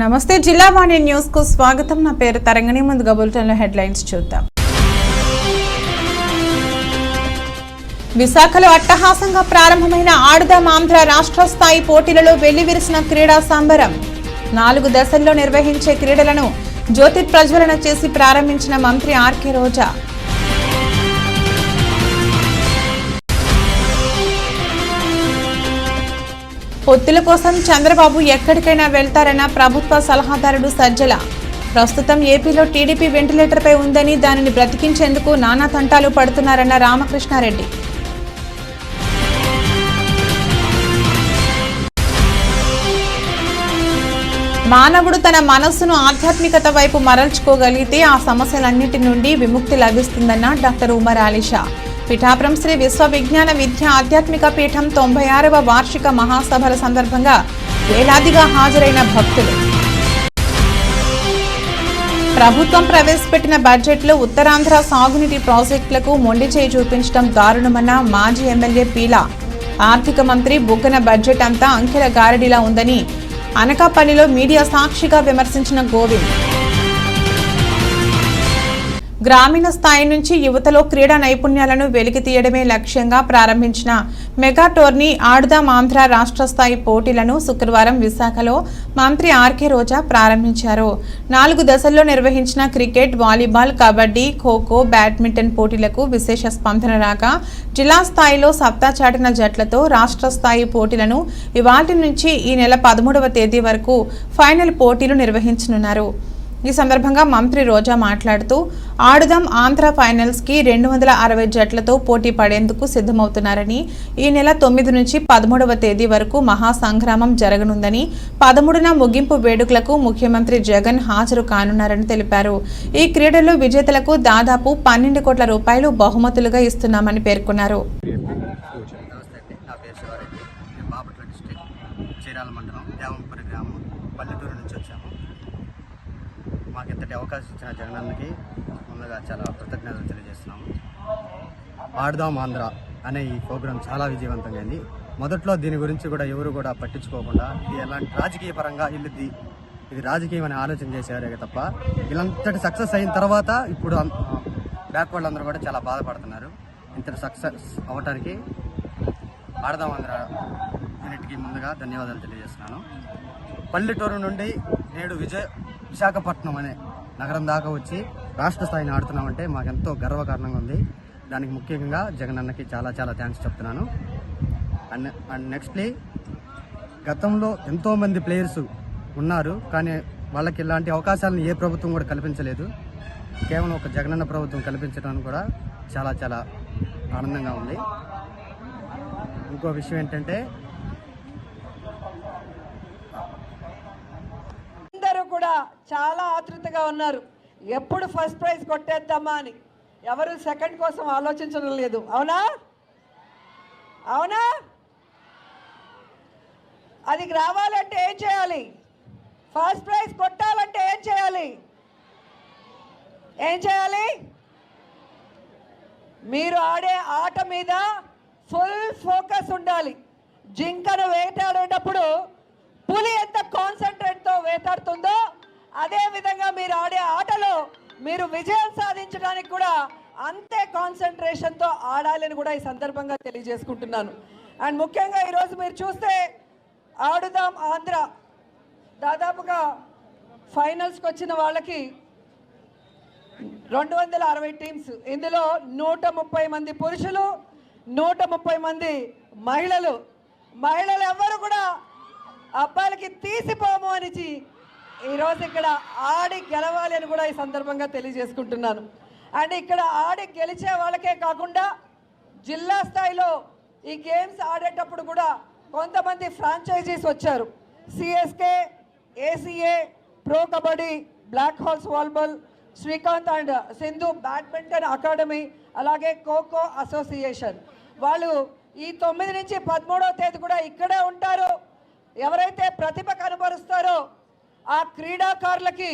నమస్తే జిల్లా వాణి న్యూస్ కు స్వాగతం. నా పేరు తరంగిణి. ముందుగా బులెటిన్ లో హెడ్లైన్స్ చూద్దాం. విశాఖలో అట్టహాసంగా ప్రారంభమైన ఆడుదాం ఆంధ్ర రాష్ట్ర స్థాయి పోటీలలో వెల్లివిరిసిన క్రీడా సంబరం. 4 దశల్లో నిర్వహించే క్రీడలను జ్యోతి ప్రజ్వలన చేసి ప్రారంభించిన మంత్రి ఆర్కే రోజా. పొత్తుల కోసం చంద్రబాబు ఎక్కడికైనా వెళ్తారన్న ప్రభుత్వ సలహాదారుడు సజ్జల. ప్రస్తుతం ఏపీలో టీడీపీ వెంటిలేటర్పై ఉందని దానిని బ్రతికించేందుకు నానా తంటాలు పడుతున్నారన్న రామకృష్ణారెడ్డి. మానవుడు తన మనస్సును ఆధ్యాత్మికత వైపు మరల్చుకోగలిగితే ఆ సమస్యలన్నింటి నుండి విముక్తి లభిస్తుందన్న డాక్టర్ ఉమర్ అలీషా. పిఠాపురం శ్రీ విశ్వవిజ్ఞాన విద్య ఆధ్యాత్మిక పీఠం 96వ వార్షిక మహాసభల సందర్భంగా వేలాదిగా హాజరైన భక్తులు. ప్రభుత్వం ప్రవేశపెట్టిన బడ్జెట్లో ఉత్తరాంధ్ర సాగునీటి ప్రాజెక్టులకు మొండి చేయి చూపించడం దారుణమన్న మాజీ ఎమ్మెల్యే పీలా. ఆర్థిక మంత్రి బుగ్గన బడ్జెట్ అంతా అంకెల గారడిలా ఉందని అనకాపల్లిలో మీడియా సాక్షిగా విమర్శించిన గోవింద్. గ్రామీణ స్థాయి నుంచి యువతలో క్రీడా నైపుణ్యాలను వెలికి తీయడమే లక్ష్యంగా ప్రారంభించిన మెగా టోర్నీ ఆడుదాం ఆంధ్ర రాష్ట్ర స్థాయి పోటీలను శుక్రవారం విశాఖలో మంత్రి ఆర్కే రోజా ప్రారంభించారు. 4 దశల్లో నిర్వహించిన cricket, volleyball, kabaddi, kho kho, badminton పోటీలకు విశేష స్పందన రాగా జిల్లా స్థాయిలో సత్తా చాటిన జట్లతో రాష్ట్ర స్థాయి పోటీలను ఇవాల్టి నుంచి ఈ నెల 13వ తేదీ వరకు ఫైనల్ పోటీలు నిర్వహించనున్నారు. ఈ సందర్భంగా మంత్రి రోజా మాట్లాడుతూ ఆడుదాం ఆంధ్ర ఫైనల్స్ కి 260 జట్లతో పోటీ పడేందుకు సిద్ధమవుతున్నారని, ఈ నెల 9 నుంచి 13వ తేదీ వరకు మహాసంగ్రామం జరగనుందని, 13న ముగింపు వేడుకలకు ముఖ్యమంత్రి జగన్ హాజరు కానున్నారని తెలిపారు. ఈ క్రీడల్లో విజేతలకు దాదాపు 12 కోట్ల రూపాయలు బహుమతులుగా ఇస్తున్నామని పేర్కొన్నారు. మాకు ఇంతటి అవకాశం ఇచ్చిన జగనన్నకి ముందుగా చాలా కృతజ్ఞతలు తెలియజేస్తున్నాము. ఆడుదాం ఆంధ్ర అనే ఈ ప్రోగ్రాం చాలా విజయవంతంగా అయింది. మొదట్లో దీని గురించి కూడా ఎవరు కూడా పట్టించుకోకుండా ఎలాంటి రాజకీయ పరంగా ఇది రాజకీయం అని ఆలోచన చేసేవారే తప్ప ఇలాంటి సక్సెస్ అయిన తర్వాత ఇప్పుడు బ్యాక్వర్డ్ అందరూ కూడా చాలా బాధపడుతున్నారు. ఇంతటి సక్సెస్ అవ్వటానికి ఆడుదాం ఆంధ్ర యూనిట్కి ముందుగా ధన్యవాదాలు తెలియజేస్తున్నాను. పల్లెటూరు నుండి నేడు విశాఖపట్నం అనే నగరం దాకా వచ్చి రాష్ట్ర స్థాయిని ఆడుతున్నామంటే మాకెంతో గర్వకారణంగా ఉంది. దానికి ముఖ్యంగా జగనన్నకి చాలా చాలా థ్యాంక్స్ చెప్తున్నాను. అండ్ నెక్స్ట్లీ గతంలో ఎంతోమంది ప్లేయర్స్ ఉన్నారు, కానీ వాళ్ళకి ఇలాంటి అవకాశాలను ఏ ప్రభుత్వం కూడా కల్పించలేదు. కేవలం ఒక జగనన్న ప్రభుత్వం కల్పించడానికి కూడా చాలా చాలా ఆనందంగా ఉంది. ఇంకో విషయం ఏంటంటే కూడా చాలా ఆతృతగా ఉన్నారు. ఎప్పుడు ఫస్ట్ ప్రైజ్ కొట్టేద్దామా అని. ఎవరు సెకండ్ కోసం ఆలోచించడం లేదు. అవునా అవునా? అది రావాలంటే ఏం చేయాలి? ఫస్ట్ ప్రైజ్ కొట్టాలంటే ఏం చేయాలి? మీరు ఆడే ఆట మీద ఫుల్ ఫోకస్ ఉండాలి. జింకను వేటాడేటప్పుడు పులి ఎంత కాన్సన్ట్రేట్తో వేటాడుతుందో అదే విధంగా మీరు ఆడే ఆటలో మీరు విజయం సాధించడానికి కూడా అంతే కాన్సన్ట్రేషన్తో ఆడాలని కూడా ఈ సందర్భంగా తెలియజేసుకుంటున్నాను. అండ్ ముఖ్యంగా ఈరోజు మీరు చూస్తే ఆడుదాం ఆంధ్ర దాదాపుగా ఫైనల్స్కి వచ్చిన వాళ్ళకి 260 టీమ్స్. ఇందులో 130 మంది పురుషులు, 130 మంది మహిళలు. మహిళలు ఎవ్వరు కూడా అబ్బాయిలకి తీసిపోము అని ఈరోజు ఇక్కడ ఆడి గెలవాలి అని కూడా ఈ సందర్భంగా తెలియజేసుకుంటున్నాను. అండ్ ఇక్కడ ఆడి గెలిచే వాళ్ళకే కాకుండా జిల్లా స్థాయిలో ఈ గేమ్స్ ఆడేటప్పుడు కూడా కొంతమంది ఫ్రాంచైజీస్ వచ్చారు. CSK, ACA, pro kabaddi, black hawks volleyball, Srikanth and Sindhu badminton academy, అలాగే ఖోఖో అసోసియేషన్. వాళ్ళు ఈ 9 నుంచి 13వ తేదీ కూడా ఇక్కడే ఉంటారు. ఎవరైతే ప్రతిభ కనబరుస్తారో ఆ క్రీడాకారులకి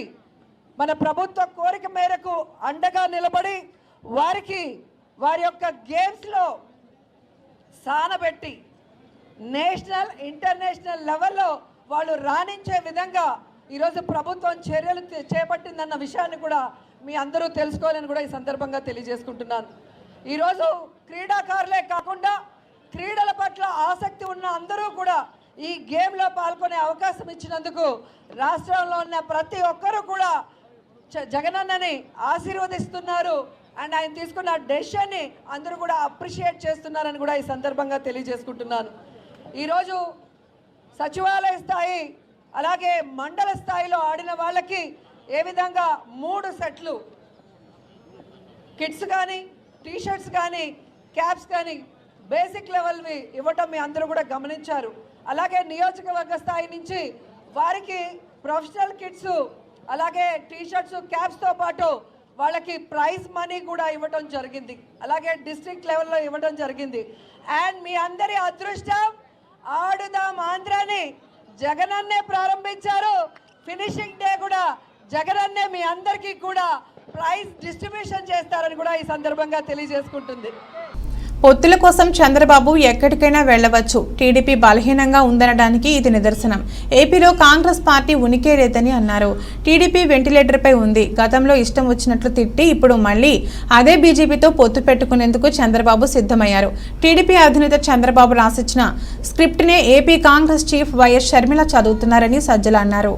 మన ప్రభుత్వ కోరిక మేరకు అండగా నిలబడి వారికి వారి యొక్క గేమ్స్లో సానబెట్టి నేషనల్ ఇంటర్నేషనల్ లెవెల్లో వాళ్ళు రాణించే విధంగా ఈరోజు ప్రభుత్వం చర్యలు చేపట్టిందన్న విషయాన్ని కూడా మీ అందరూ తెలుసుకోవాలని కూడా ఈ సందర్భంగా తెలియజేసుకుంటున్నాను. ఈరోజు క్రీడాకారులే కాకుండా క్రీడల పట్ల ఆసక్తి ఉన్న అందరూ కూడా ఈ గేమ్లో పాల్గొనే అవకాశం ఇచ్చినందుకు రాష్ట్రంలో ఉన్న ప్రతి ఒక్కరూ కూడా జగనన్నని ఆశీర్వదిస్తున్నారు. అండ్ ఆయన తీసుకున్న డెసిషన్ని అందరూ కూడా అప్రిషియేట్ చేస్తున్నారని కూడా ఈ సందర్భంగా తెలియజేసుకుంటున్నాను. ఈరోజు సచివాలయ స్థాయి అలాగే మండల స్థాయిలో ఆడిన వాళ్ళకి ఏ విధంగా 3 సెట్లు కిట్స్ కానీ టీషర్ట్స్ కానీ క్యాప్స్ కానీ బేసిక్ లెవెల్వి ఇవ్వటం మీ అందరూ కూడా గమనించారు. అలాగే నియోజకవర్గ స్థాయి నుంచి వారికి ప్రొఫెషనల్ కిట్స్ అలాగే టీషర్ట్స్ క్యాప్స్తో పాటు వాళ్ళకి ప్రైజ్ మనీ కూడా ఇవ్వడం జరిగింది. అలాగే డిస్ట్రిక్ట్ లెవెల్లో ఇవ్వడం జరిగింది. అండ్ మీ అందరి అదృష్టం ఆడుదాం ఆంధ్రాని జగనన్నే ప్రారంభించారు. ఫినిషింగ్ డే కూడా జగనన్నే మీ అందరికీ కూడా ప్రైజ్ డిస్ట్రిబ్యూషన్ చేస్తారని కూడా ఈ సందర్భంగా తెలియజేసుకుంటుంది. పొత్తుల కోసం చంద్రబాబు ఎక్కడికైనా వెళ్లవచ్చు. టీడీపీ బలహీనంగా ఉందనడానికి ఇది నిదర్శనం. ఏపీలో కాంగ్రెస్ పార్టీ ఉనికే లేదని అన్నారు. టీడీపీ వెంటిలేటర్పై ఉంది. గతంలో ఇష్టం వచ్చినట్లు తిట్టి ఇప్పుడు మళ్లీ అదే బీజేపీతో పొత్తు పెట్టుకునేందుకు చంద్రబాబు సిద్ధమయ్యారు. టీడీపీ అధినేత చంద్రబాబు రాసిచ్చిన స్క్రిప్ట్నే AP Congress chief YS Sharmila చదువుతున్నారని సజ్జల అన్నారు.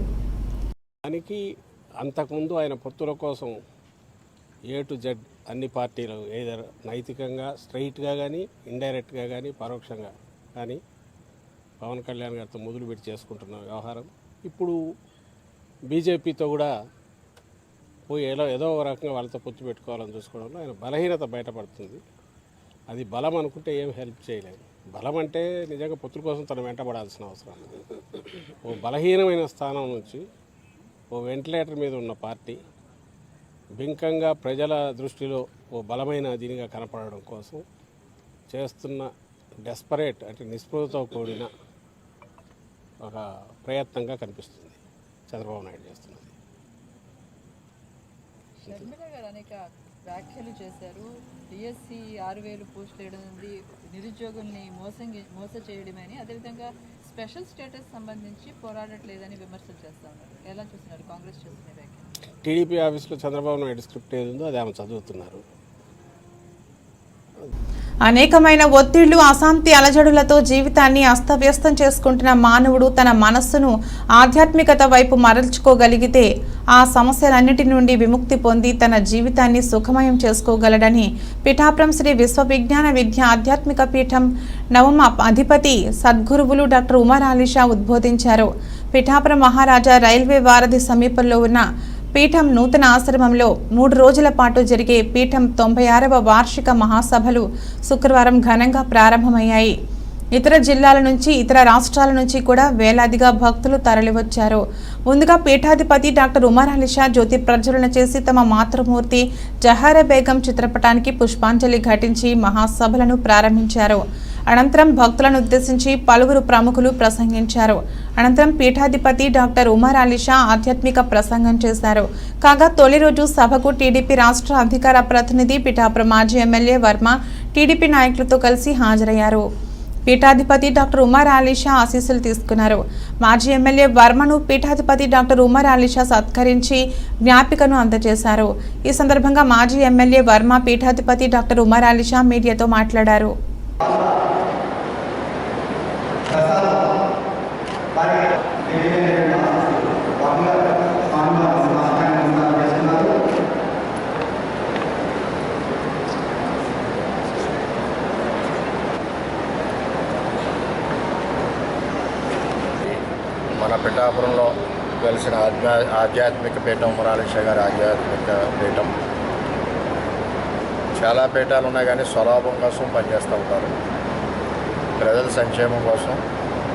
అంతకుముందు ఆయన పొత్తుల కోసం A to Z అన్ని పార్టీలు ఏదైనా నైతికంగా స్ట్రైట్గా కానీ ఇండైరెక్ట్గా కానీ పరోక్షంగా కానీ పవన్ కళ్యాణ్ గారితో మొదలుపెట్టి చేసుకుంటున్న వ్యవహారం ఇప్పుడు బీజేపీతో కూడా పోయి ఏదో ఒక రకంగా వాళ్ళతో పొత్తు పెట్టుకోవాలని చూసుకోవడంలో ఆయన బలహీనత బయటపడుతుంది. అది బలం అనుకుంటే ఏం హెల్ప్ చేయలేదు. బలం అంటే నిజంగా పొత్తుల కోసం తను వెంటబడాల్సిన అవసరం లేదు. ఓ బలహీనమైన స్థానం నుంచి ఓ వెంటిలేటర్ మీద ఉన్న పార్టీ బింకంగా ప్రజల దృష్టిలో ఓ బలమైన దీనిగా కనపడడం కోసం చేస్తున్న డెస్పరేట్ అంటే నిస్పృహతో కూడిన ఒక ప్రయత్నంగా కనిపిస్తుంది చంద్రబాబు నాయుడు చేస్తున్నది. షర్మిల గారు అనేక వ్యాఖ్యలు చేశారు. డిఎస్సి 6,000 పోస్టులు వేయడం ఉంది, నిరుద్యోగుల్ని మోస చేయడమని, అదేవిధంగా స్పెషల్ స్టేటస్ సంబంధించి పోరాడట్లేదని విమర్శలు చేస్తూ ఉన్నారు. ఎలా చూస్తున్నారు కాంగ్రెస్ చేస్తున్న వ్యాఖ్యలు? టీడీపీ ఆఫీస్లో చంద్రబాబు నాయుడు స్క్రిప్ట్ ఏది ఉందో అది ఆమె చదువుతున్నారు. అనేకమైన ఒత్తిళ్లు అశాంతి అలజడులతో జీవితాన్ని అస్తవ్యస్తం చేసుకుంటున్న మానవుడు తన మనస్సును ఆధ్యాత్మికత వైపు మరల్చుకోగలిగితే ఆ సమస్యలన్నిటి నుండి విముక్తి పొంది తన జీవితాన్ని సుఖమయం చేసుకోగలడని పిఠాపురం శ్రీ విశ్వవిజ్ఞాన విద్య ఆధ్యాత్మిక పీఠం నవమ అధిపతి సద్గురువులు డాక్టర్ ఉమర్ అలీ షా ఉద్బోధించారు. పిఠాపురం మహారాజా రైల్వే వారధి సమీపంలో ఉన్న పీఠం నూతన ఆశ్రమంలో 3 రోజుల పాటు జరిగే పీఠం 96వ వార్షిక మహాసభలు శుక్రవారం ఘనంగా ప్రారంభమయ్యాయి. ఇతర జిల్లాల నుంచి ఇతర రాష్ట్రాల నుంచి కూడా వేలాదిగా భక్తులు తరలివచ్చారు. ముందుగా పీఠాధిపతి డాక్టర్ ఉమర్ అలీ షా జ్యోతి ప్రజ్వలన చేసి తమ మాతృమూర్తి జహారా బేగం చిత్రపటానికి పుష్పాంజలి ఘటించి మహాసభలను ప్రారంభించారు. అనంతరం భక్తులను ఉద్దేశించి పలువురు ప్రముఖులు ప్రసంగించారు. అనంతరం పీఠాధిపతి డాక్టర్ ఉమర్ అలీ షా ఆధ్యాత్మిక ప్రసంగం చేశారు. కాగా తొలి రోజు సభకు టీడీపీ రాష్ట్ర అధికార ప్రతినిధి పిఠాపురం మాజీ ఎమ్మెల్యే వర్మ టీడీపీ నాయకులతో కలిసి హాజరయ్యారు. పీఠాధిపతి డాక్టర్ ఉమర్ అలీ షా ఆశీస్సులు తీసుకున్నారు. మాజీ ఎమ్మెల్యే వర్మను పీఠాధిపతి డాక్టర్ ఉమర్ అలీ షా సత్కరించి జ్ఞాపికను అందజేశారు. ఈ సందర్భంగా మాజీ ఎమ్మెల్యే వర్మ పీఠాధిపతి డాక్టర్ ఉమర్ అలీ షా మీడియాతో మాట్లాడారు. మన పిఠాపురంలో వెలిసిన ఆధ్యాత్మిక పీఠం ఉమర్ అలీ షా గారి ఆధ్యాత్మిక పీఠం. చాలా పీఠాలు ఉన్నాయి కానీ స్వలాభం కోసం పనిచేస్తూ ఉంటారు. ప్రజల సంక్షేమం కోసం,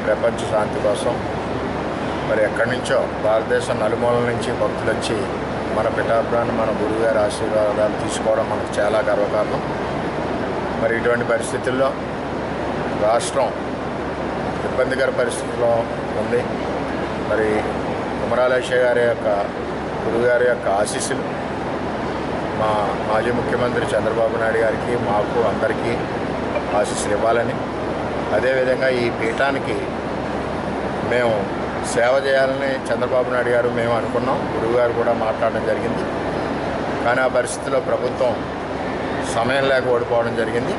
ప్రపంచ శాంతి కోసం మరి ఎక్కడి నుంచో భారతదేశం నలుమూలల నుంచి భక్తులు వచ్చి మన పిఠాపురాన్ని మన గురువుగారి ఆశీర్వాదాలు తీసుకోవడం మనకు చాలా గర్వకారణం. మరి ఇటువంటి పరిస్థితుల్లో రాష్ట్రం ఇబ్బందికర పరిస్థితుల్లో ఉంది. మరి ఉమర్ అలీ షా గారి యొక్క గురువుగారి యొక్క ఆశీస్సులు మా మాజీ ముఖ్యమంత్రి చంద్రబాబు నాయుడు గారికి, మాకు అందరికీ ఆశీస్సులు ఇవ్వాలని, అదేవిధంగా ఈ పీఠానికి మేము సేవ చేయాలని చంద్రబాబు నాయుడు గారు మేము అనుకున్నాం, గురువు గారు కూడా మాట్లాడడం జరిగింది. కానీ ఆ పరిస్థితిలో ప్రభుత్వం సమయం లేక ఓడిపోవడం జరిగింది.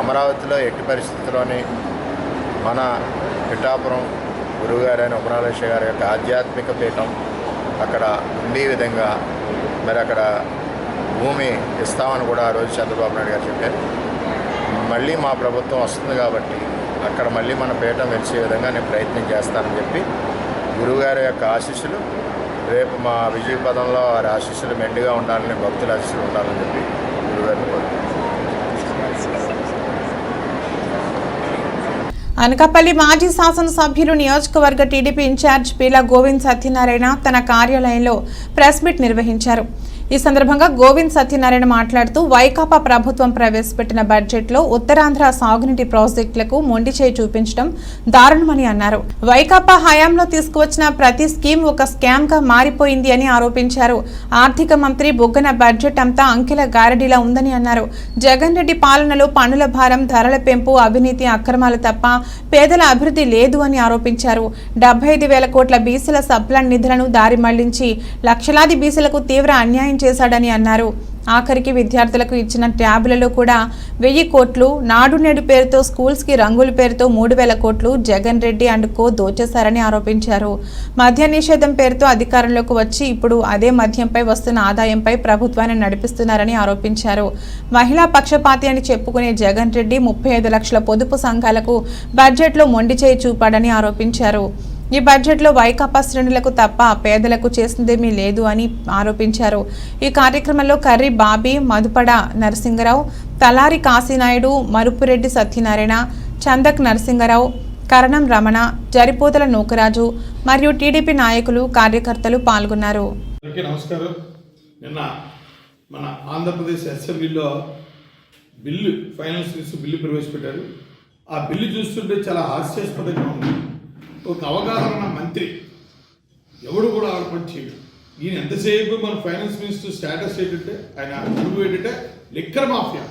అమరావతిలో ఎట్టి పరిస్థితుల్లోని మన పిఠాపురం గురువుగారైన ఉమరాలేశ్వర గారి యొక్క ఆధ్యాత్మిక పీఠం అక్కడ ఉండే విధంగా మరి అక్కడ భూమి ఇస్తామని కూడా ఆ రోజు చంద్రబాబు నాయుడు గారు చెప్పారు. మళ్ళీ మా ప్రభుత్వం వస్తుంది కాబట్టి అక్కడ మళ్ళీ మన పీఠం వెలిసే విధంగా నేను ప్రయత్నం చేస్తానని చెప్పి గురువుగారి యొక్క ఆశీస్సులు, రేపు మా విజయ పదంలో వారి ఆశీస్సులు మెండుగా ఉండాలని, భక్తుల ఆశీస్సులు ఉండాలని చెప్పి గురువుగారిని కోరుతున్నాను. అనకాపల్లి మాజీ శాసనసభ్యులు నియోజకవర్గ టీడీపీ ఇన్ఛార్జ్ పీలా గోవింద్ సత్యనారాయణ తన కార్యాలయంలో ప్రెస్ మీట్ నిర్వహించారు. ఈ సందర్భంగా గోవింద్ సత్యనారాయణ మాట్లాడుతూ వైకాపా ప్రభుత్వం ప్రవేశపెట్టిన బడ్జెట్లో ఉత్తరాంధ్ర సాగునీటి ప్రాజెక్టులకు మొండి చేయి చూపించడం దారుణమని అన్నారు. వైకాపా హయాంలో తీసుకువచ్చిన ప్రతి స్కీమ్ ఒక స్కామ్ గా మారిపోయింది అని ఆరోపించారు. ఆర్థిక మంత్రి బుగ్గన బడ్జెట్ అంతా అంకెల గారడీలా ఉందని అన్నారు. జగన్ రెడ్డి పాలనలో పన్నుల భారం, ధరల పెంపు, అవినీతి, అక్రమాలు తప్ప పేదల అభివృద్ధి లేదు అని ఆరోపించారు. 75,000 కోట్ల బీసీల సబ్ప్లాన్ నిధులను దారి మళ్లించి లక్షలాది బీసీలకు తీవ్ర అన్యాయం చేశాడని అన్నారు. ఆఖరికి విద్యార్థులకు ఇచ్చిన ట్యాబులలో కూడా 1000 కోట్లు, నాడు నేడు పేరుతో స్కూల్స్ కి రంగుల పేరుతో 3,000 కోట్లు జగన్ రెడ్డి అండ్ కో దోచేశారని ఆరోపించారు. మద్య నిషేధం పేరుతో అధికారంలోకి వచ్చి ఇప్పుడు అదే మద్యంపై వస్తున్న ఆదాయంపై ప్రభుత్వాన్ని నడిపిస్తున్నారని ఆరోపించారు. మహిళా పక్షపాతి అని చెప్పుకునే జగన్ రెడ్డి 35 లక్షల పొదుపు సంఘాలకు బడ్జెట్లో మొండి చేయి చూపాడని ఆరోపించారు. ఈ బడ్జెట్లో వైకాపా శ్రేణులకు తప్ప పేదలకు చేసిందేమీ లేదు అని ఆరోపించారు. ఈ కార్యక్రమంలో కర్రి బాబీ, మధుపడ నరసింగరావు, తలారి కాశీనాయుడు, మరుపురెడ్డి సత్యనారాయణ, చందక్ నరసింగరావు, కరణం రమణ, జరిపోతల నూకరాజు మరియు టీడీపీ నాయకులు, కార్యకర్తలు పాల్గొన్నారు. నమస్కారం. నిన్న మన ఆంధ్రప్రదేశ్ అసెంబ్లీలో ఫైనాన్స్ బిల్లు ప్రవేశపెట్టారు. ఆ బిల్లు చూస్తుంటే చాలా హాస్యాస్పదంగా ఉంది. ఒక అవగాహన మంత్రి ఎవడు కూడా ఆలోచన చేయడు. ఈయన ఎంతసేపు మన ఫైనాన్స్ మినిస్టర్ స్టేటస్ ఏంటంటే ఆయన అడుగు ఏంటంటే లిక్కర్ మాఫియా.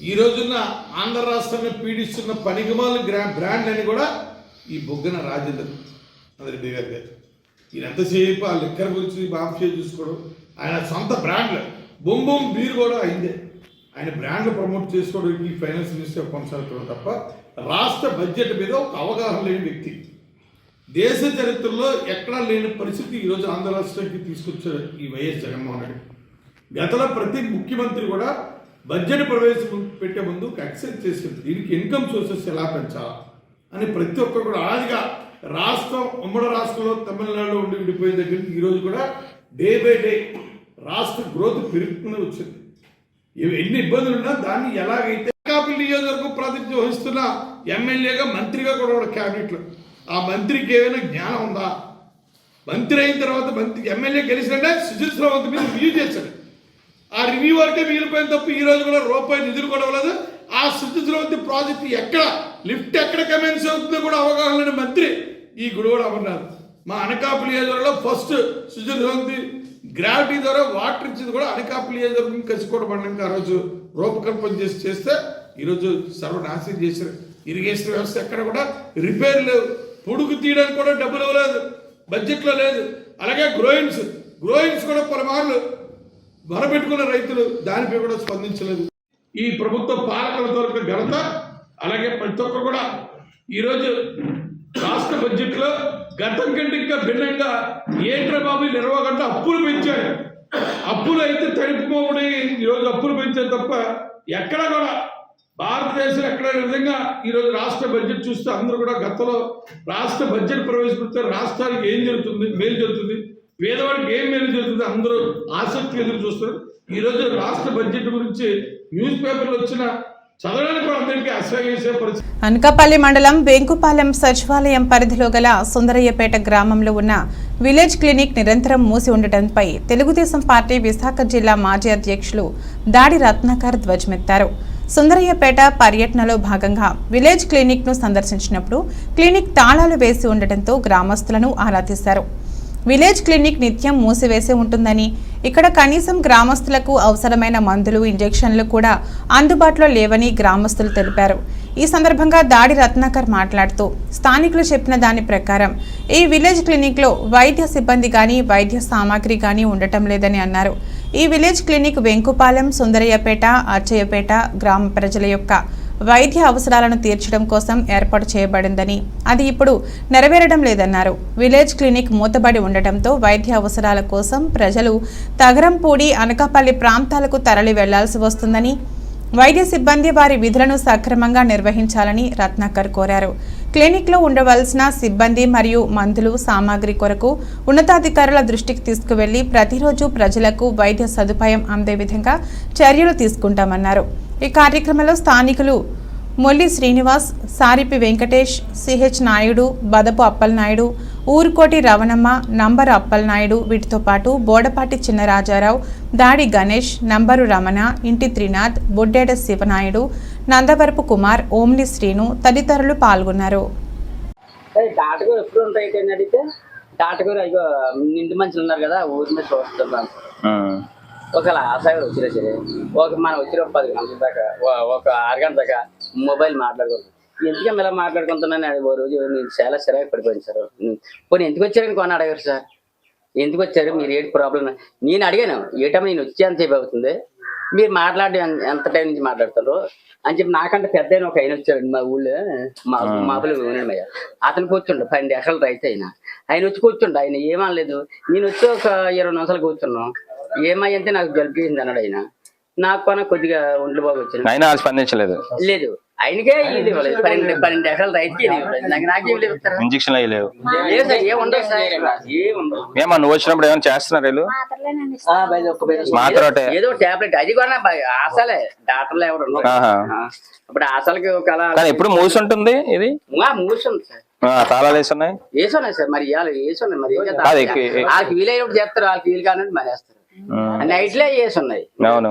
ఈ రోజున ఆంధ్ర రాష్ట్రాన్ని పీడిస్తున్న పనికిమాల బ్రాండ్ అని కూడా ఈ బొగ్గన రాజేంద్ర రెడ్డి గారి. ఈయన ఎంతసేపు ఆ లిక్కర్ గురించి మాఫియా చూసుకోవడం, ఆయన సొంత బ్రాండ్లు బొంబొం బీర్ కూడా అయిందే. ఆయన బ్రాండ్లు ప్రమోట్ చేసుకోవడానికి ఫైనాన్స్ మినిస్టర్ కొనసాగుతున్నాడు తప్ప రాష్ట్ర బడ్జెట్ మీద ఒక అవగాహన లేని వ్యక్తి. దేశ చరిత్రలో ఎక్కడా లేని పరిస్థితి ఈరోజు ఆంధ్ర రాష్ట్రానికి తీసుకొచ్చారు ఈ వైఎస్ జగన్మోహన్ రెడ్డి. గతంలో ప్రతి ముఖ్యమంత్రి కూడా బడ్జెట్ ప్రవేశపెట్టే ముందు ఎక్సైజ్ చేసింది, దీనికి ఇన్కమ్ సోర్సెస్ ఎలా పెంచాలా అని ప్రతి ఒక్కరు కూడా ఆదిగా రాష్ట్రం, ఉమ్మడి రాష్ట్రంలో తమిళనాడులో ఉండి విడిపోయిన దగ్గర ఈరోజు కూడా డే బై డే రాష్ట్ర గ్రోత్ పెరుగుతూనే వచ్చింది. ఎన్ని ఇబ్బందులు ఉన్నా దాన్ని ఎలాగైతే అనకాపల్లి నియోజకవర్గం ప్రాతినిధ్యం వహిస్తున్న ఎమ్మెల్యేగా, మంత్రిగా కూడా క్యాబినెట్లో ఆ మంత్రికి ఏమైనా జ్ఞానం ఉందా? మంత్రి అయిన తర్వాత ఎమ్మెల్యే గెలిచినంటే సుజిత్ శ్రవంత్ మీద రివ్యూ చేశాడు. ఆ రివ్యూ వరకే మిగిలిపోయిన తప్ప ఈ రోజు కూడా రూపాయి నిధులు కూడా ఇవ్వలేదు. ఆ సుజిత్ శ్రవంతి ప్రాజెక్టు ఎక్కడ లిఫ్ట్ ఎక్కడ కమెన్స్ అవుతుందో కూడా అవగాహన లేని మంత్రి ఈ గుడివాడ అమర్నాథ్. మా అనకాపల్లి నియోజకవర్గంలో ఫస్ట్ సుజిత్ శ్రవంతి గ్రావిటీ ద్వారా వాటర్ ఇచ్చింది కూడా అనకాపల్లి నియోజకవర్గం కసికోట మండలంకి ఆ రోజు రూపకల్పన చేస్తే ఈరోజు సర్వనాశనం చేశారు. ఇరిగేషన్ వ్యవస్థ ఎక్కడ కూడా రిపేర్ లేవు, పొడుగు తీయడానికి కూడా డబ్బులు ఇవ్వలేదు, బడ్జెట్లో లేదు. అలాగే గ్రోయిన్స్ కూడా పలుమార్లు మొరపెట్టుకున్న రైతులు దానిపై కూడా స్పందించలేదు. ఈ ప్రభుత్వ పాలకుల దొరికిన ఘనత. అలాగే ప్రతి ఒక్కరు కూడా ఈరోజు రాష్ట్ర బడ్జెట్లో గతం కంటే ఇంకా భిన్నంగా ఏంట్రా బాబు 20 గంటల అప్పులు పెంచాడు. అప్పులు అయితే తడిపిపోబడి ఈరోజు అప్పులు పెంచారు తప్ప ఎక్కడ కూడా భారతదేశం ఎక్కడ విధంగా ఈరోజు రాష్ట్ర బడ్జెట్ చూస్తే అందరూ కూడా గతంలో రాష్ట్ర బడ్జెట్ ప్రవేశపెడితే రాష్ట్రానికి ఏం జరుగుతుంది, మేలు జరుగుతుంది, పేదవాడికి ఏం మేలు జరుగుతుంది అందరూ ఆసక్తి ఎదురు చూస్తారు. ఈరోజు రాష్ట్ర బడ్జెట్ గురించి న్యూస్ పేపర్లు వచ్చిన చదవడానికి కూడా అందరికీ అసహ్యేసే పరిస్థితి. అనకాపల్లి మండలం బెంకుపాలెం సచివాలయం పరిధిలో గల సుందరయ్యపేట గ్రామంలో ఉన్న విలేజ్ క్లినిక్ నిరంతరం మూసి ఉండటంపై తెలుగుదేశం పార్టీ విశాఖ జిల్లా మాజీ అధ్యక్షులు దాడి రత్నాకర్ ధ్వజమెత్తారు. సుందరయ్యపేట పర్యటనలో భాగంగా విలేజ్ క్లినిక్ ను సందర్శించినప్పుడు క్లినిక్ తాళాలు వేసి ఉండటంతో గ్రామస్తులను ఆరా తీశారు. విలేజ్ క్లినిక్ నిత్యం మూసివేసి ఉంటుందని, ఇక్కడ కనీసం గ్రామస్తులకు అవసరమైన మందులు, ఇంజెక్షన్లు కూడా అందుబాటులో లేవని గ్రామస్తులు తెలిపారు. ఈ సందర్భంగా దాడి రత్నాకర్ మాట్లాడుతూ స్థానికులు చెప్పిన దాని ప్రకారం ఈ విలేజ్ క్లినిక్లో వైద్య సిబ్బంది కానీ వైద్య సామాగ్రి కానీ ఉండటం లేదని అన్నారు. ఈ విలేజ్ క్లినిక్ వెంకుపాలెం, సుందరయ్యపేట, అచ్చయ్యపేట గ్రామ ప్రజల యొక్క వైద్య అవసరాలను తీర్చడం కోసం ఏర్పాటు చేయబడిందని, అది ఇప్పుడు నెరవేరడం లేదన్నారు. విలేజ్ క్లినిక్ మూతబడి ఉండటంతో వైద్య అవసరాల కోసం ప్రజలు తగరంపూడి, అనకాపల్లి ప్రాంతాలకు తరలి వెళ్లాల్సి వస్తుందని, వైద్య సిబ్బంది వారి విధులను సక్రమంగా నిర్వహించాలని రత్నాకర్ కోరారు. క్లినిక్లో ఉండవలసిన సిబ్బంది మరియు మందులు, సామాగ్రి కొరకు ఉన్నతాధికారుల దృష్టికి తీసుకువెళ్లి ప్రతిరోజు ప్రజలకు వైద్య సదుపాయం అందే విధంగా చర్యలు తీసుకుంటామన్నారు. ఈ కార్యక్రమంలో స్థానికులు మొల్లి శ్రీనివాస్, సారిపి వెంకటేష్, సిహెచ్ నాయుడు, బదపు అప్పలనాయుడు, ఊరుకోటి రవణమ్మ, నంబరు అప్పలనాయుడు, వీటితో పాటు బోడపాటి చిన్నరాజారావు, దాడి గణేష్, నంబరు రమణ, ఇంటి త్రినాథ్, బొడ్డేడ శివనాయుడు, నందవరపు కుమార్, ఓమ్ని శ్రీను తదితరులు పాల్గొన్నారు. డాక్టర్ అయ్యో నిండు మనుషులు ఉన్నారు కదా, ఊరి మీద చూస్తున్నాను. ఒకవేళ ఆశగా వచ్చినా సరే మనం వచ్చిన 10 గంటల దాకా, ఒక 6 గంటల దాకా మొబైల్ మాట్లాడుకుంటాం. ఎందుకని ఇలా మాట్లాడుకుంటున్నాను అది ఓ రోజు నేను చాలా చిరాకు పడిపోయింది సార్. పోనీ ఎందుకు వచ్చారని కొన్న అడగారు సార్, ఎందుకు వచ్చారు మీరు, ఏంటి ప్రాబ్లం నేను అడిగాను. ఏటమ్మా నేను వచ్చి ఎంత సేపు అవుతుంది, మీరు మాట్లాడి ఎంత టైం నుంచి మాట్లాడతారు అని చెప్పి నాకంటే పెద్ద ఒక ఆయన వచ్చారండి మా ఊళ్ళో, మాపులు ఉన్నామయ్య. అతను కూర్చుండు 12 ఎకరాల రైతు ఆయన వచ్చి కూర్చుండు. ఆయన ఏమనలేదు. నేను వచ్చి ఒక 20 నిమిషాలు కూర్చున్నాం. ఏమయ్యంటే నాకు జలుబు చేసింది అన్నాడు ఆయన. నాకు కొన కొద్దిగా ఒంట్లో బాగా వచ్చింది. ఆయన స్పందించలేదు. లేదు, ఆయనకే ఇది ఇవ్వలేదు. 12 ఎకరాల రైతుకి నాకేం లేదు. ఇంజక్షన్ లేవు, ఏముండదు సార్, ఏముండదు. ఏమన్నా నువ్వు వచ్చినప్పుడు ఏమైనా చేస్తున్నారు? ఏదో టాబ్లెట్ అది కూడా ఆశలే, డాక్టర్లు ఎవరు ఇప్పుడు ఆశలకి ఒక ఎప్పుడు మూసి ఉంటుంది. ఇది మూసుంది సార్, తాళాలు వేసున్నాయి సార్. మరి వేసున్నాయి, మరి వాళ్ళకి వీలైనప్పుడు చేస్తారు, వాళ్ళకి వీలు కానంటే మరి వేస్తారు. నైట్లే వేసి ఉన్నాయి,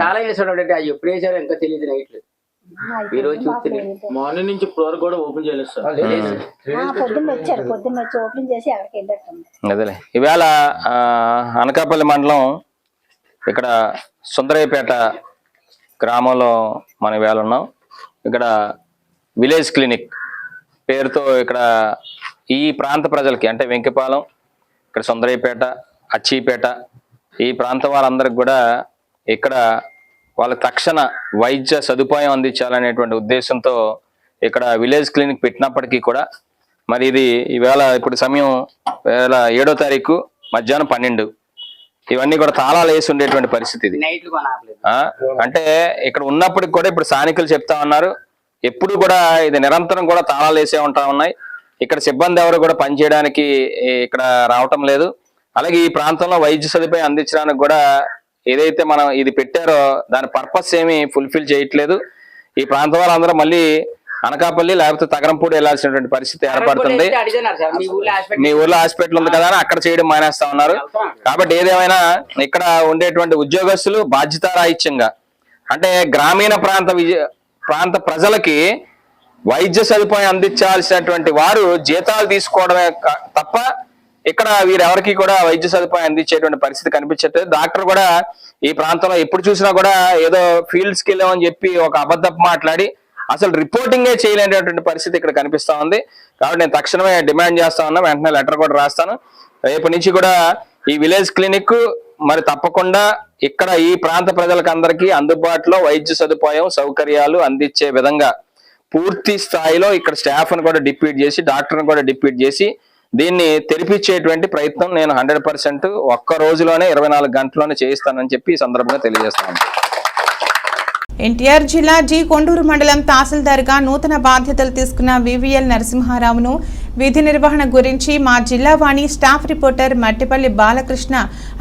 తాళం వేసాడు. అది ఎప్పుడు వేసారో ఇంకా తెలియదు. నైట్లు ఈ రోజు చూస్తే మార్నింగ్ నుంచి ఇప్పుడు వరకు కూడా ఓపెన్ చేయలేదు సార్. పొద్దున్న వచ్చి ఓపెన్ చేసి అదేలే. ఈవేళ అనకాపల్లి మండలం ఇక్కడ సుందరయ్యపేట గ్రామంలో మనం ఈవేళ ఉన్నాం. ఇక్కడ విలేజ్ క్లినిక్ పేరుతో ఇక్కడ ఈ ప్రాంత ప్రజలకి, అంటే వెంకిపాలెం, ఇక్కడ సుందరయ్యపేట, అచ్చీపేట ఈ ప్రాంతం వారందరికి కూడా ఇక్కడ వాళ్ళ తక్షణ వైద్య సదుపాయం అందించాలనేటువంటి ఉద్దేశంతో ఇక్కడ విలేజ్ క్లినిక్ పెట్టినప్పటికీ కూడా మరి ఇది ఈవేళ ఇప్పుడు సమయం 7వ తారీఖు మధ్యాహ్నం 12 ఇవన్నీ కూడా తాళాలు వేసి ఉండేటువంటి పరిస్థితి ఇది. అంటే ఇక్కడ ఉన్నప్పటికి కూడా ఇప్పుడు స్థానికులు చెప్తా ఉన్నారు, ఎప్పుడు కూడా ఇది నిరంతరం కూడా తాళాలు వేసే ఉంటా ఉన్నాయి. ఇక్కడ సిబ్బంది ఎవరు కూడా పనిచేయడానికి ఇక్కడ రావటం లేదు. అలాగే ఈ ప్రాంతంలో వైద్య సదుపాయం అందించడానికి కూడా ఏదైతే మనం ఇది పెట్టారో దాని పర్పస్ ఏమి ఫుల్ఫిల్ చేయట్లేదు. ఈ ప్రాంతం వాళ్ళందరూ మళ్ళీ అనకాపల్లి లేకపోతే తగరంపూడి వెళ్లాల్సినటువంటి పరిస్థితి ఏర్పడుతుంది. మీ ఊర్లో హాస్పిటల్ ఉంది కదా అని అక్కడ చేయడం మానేస్తా ఉన్నారు. కాబట్టి ఏదేమైనా ఇక్కడ ఉండేటువంటి ఉద్యోగస్తులు బాధ్యతారాహిత్యంగా, అంటే గ్రామీణ ప్రాంత ప్రజలకి వైద్య సదుపాయం అందించాల్సినటువంటి వారు జీతాలు తీసుకోవడమే తప్ప ఇక్కడ వీరెవరికి కూడా వైద్య సదుపాయం అందించేటువంటి పరిస్థితి కనిపించట్లేదు. డాక్టర్ కూడా ఈ ప్రాంతంలో ఎప్పుడు చూసినా కూడా ఏదో ఫీల్డ్స్కి వెళ్ళామని చెప్పి ఒక అబద్ధపు మాట్లాడి అసలు రిపోర్టింగే చేయలేనటువంటి పరిస్థితి ఇక్కడ కనిపిస్తా ఉంది. కాబట్టి నేను తక్షణమే డిమాండ్ చేస్తా ఉన్నా, వెంటనే లెటర్ కూడా రాస్తాను. రేపు నుంచి కూడా ఈ విలేజ్ క్లినిక్ మరి తప్పకుండా ఇక్కడ ఈ ప్రాంత ప్రజలకు అందరికీ అందుబాటులో వైద్య సదుపాయం సౌకర్యాలు అందించే విధంగా పూర్తి స్థాయిలో ఇక్కడ స్టాఫ్ ను కూడా డిప్యూట్ చేసి, డాక్టర్ని కూడా డిప్యూట్ చేసి దీన్ని తెరిపించేటువంటి ప్రయత్నం నేను 100% ఒక్క రోజులోనే 24 గంటల్లోనే చేయిస్తానని చెప్పి ఈ సందర్భంగా తెలియజేస్తాను. ఎన్టీఆర్ జిల్లా జి కొండూరు మండలం తహసీల్దార్గా నూతన బాధ్యతలు తీసుకున్న వివిఎల్ నరసింహారావును విధి నిర్వహణ గురించి మా జిల్లా వాణి స్టాఫ్ రిపోర్టర్ మట్టిపల్లి బాలకృష్ణ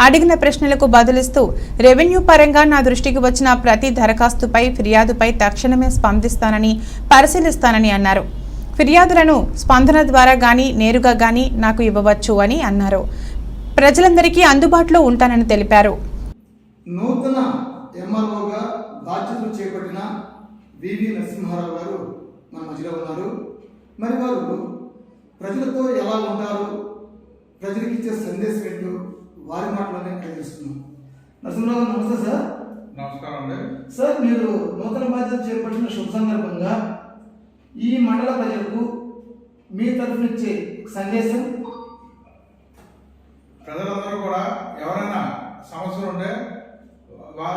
అడిగిన ప్రశ్నలకు బదులిస్తూ రెవెన్యూ పరంగా నా దృష్టికి వచ్చిన ప్రతి దరఖాస్తుపై, ఫిర్యాదుపై తక్షణమే స్పందిస్తానని, పరిశీలిస్తానని అన్నారు. ఫిర్యాదులను స్పందన ద్వారా గానీ నేరుగా గానీ నాకు ఇవ్వవచ్చు అని అన్నారు. ప్రజలందరికీ అందుబాటులో ఉంటానని తెలిపారు. నూతన ఎంఆర్ఓగా బాధ్యతలు చేపట్టిన వివి నరసింహారావు గారు మన మధ్యలో ఉన్నారు. మరి వారు ప్రజలతో ఎలా ఉంటారు, ప్రజలకు ఇచ్చే సందేశం ఏంటో వారి మాటలోనే తెలుస్తున్నాం. నరసింహారావు నమస్తే సార్. నమస్కారం అండి సార్, మీరు నూతన బాధ్యత చేపట్టిన శుభ సందర్భంగా ఈ మండల ప్రజలకు మీ తరఫున ఇచ్చే సందేశం? ప్రజలందరూ కూడా ఎవరైనా సమస్యలు ఉంటే వాళ్ళ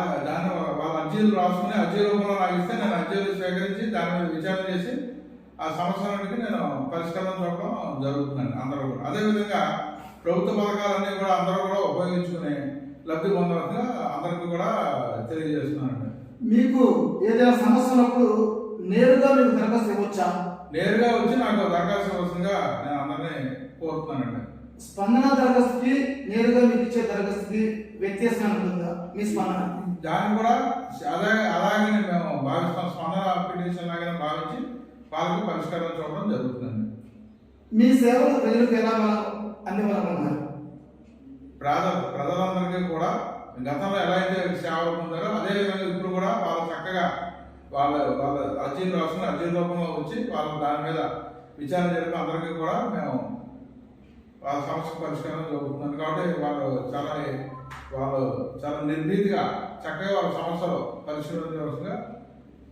అర్జీలు రాసుకుని అర్జీ రూపంలో నాకు ఇస్తే నేను అర్జీలు స్వీకరించి దాని మీద విచారణ చేసి ఆ సమస్యలన్నిటికీ నేను పరిష్కారం చూడడం జరుగుతుందండి. అందరూ కూడా అదేవిధంగా ప్రభుత్వ పథకాలన్నీ కూడా అందరూ కూడా ఉపయోగించుకుని లబ్ధి పొందాల్సిందిగా అందరికీ కూడా తెలియజేస్తున్నానండి. మీకు ఏదైనా సమస్య ఉన్నప్పుడు నేరుగా మీకు దరఖాస్తు ఇవ్వచ్చా? నేరుగా వచ్చి నాకు దరఖాస్తు ఇవ్వాల్సిందిగా నేను అందరినీ కోరుతున్నానండి. స్పందన దరఖాస్తుకి నేరుగా మీకు ఇచ్చే దరఖాస్తుకి వ్యత్యాసం ఉంటుందా మీ స్పందన? దాన్ని కూడా అలాగే మేము భావిస్తాం. స్పందన పిటిషన్ లాగానే భావించి వాళ్ళకి పరిష్కారం చూడడం జరుగుతుందండి. మీ సేవలు ప్రజలకు ఎలా అందివ్వాలనుకున్నారు? ప్రజలందరికీ కూడా గతంలో ఎలా అయితే సేవలు పొందారో అదేవిధంగా ఇప్పుడు కూడా వాళ్ళు చక్కగా వాళ్ళ అర్జీలు రాసుకుని అర్జీ రూపంలో వచ్చి వాళ్ళు దాని మీద విచారణ జరిపి అందరికీ కూడా మేము వాళ్ళ సమస్య పరిష్కారం జరుగుతుంది. కాబట్టి వాళ్ళు చాలా నిర్భీతిగా చక్కగా వాళ్ళ సమస్యలు పరిష్కరించవలసిందిగా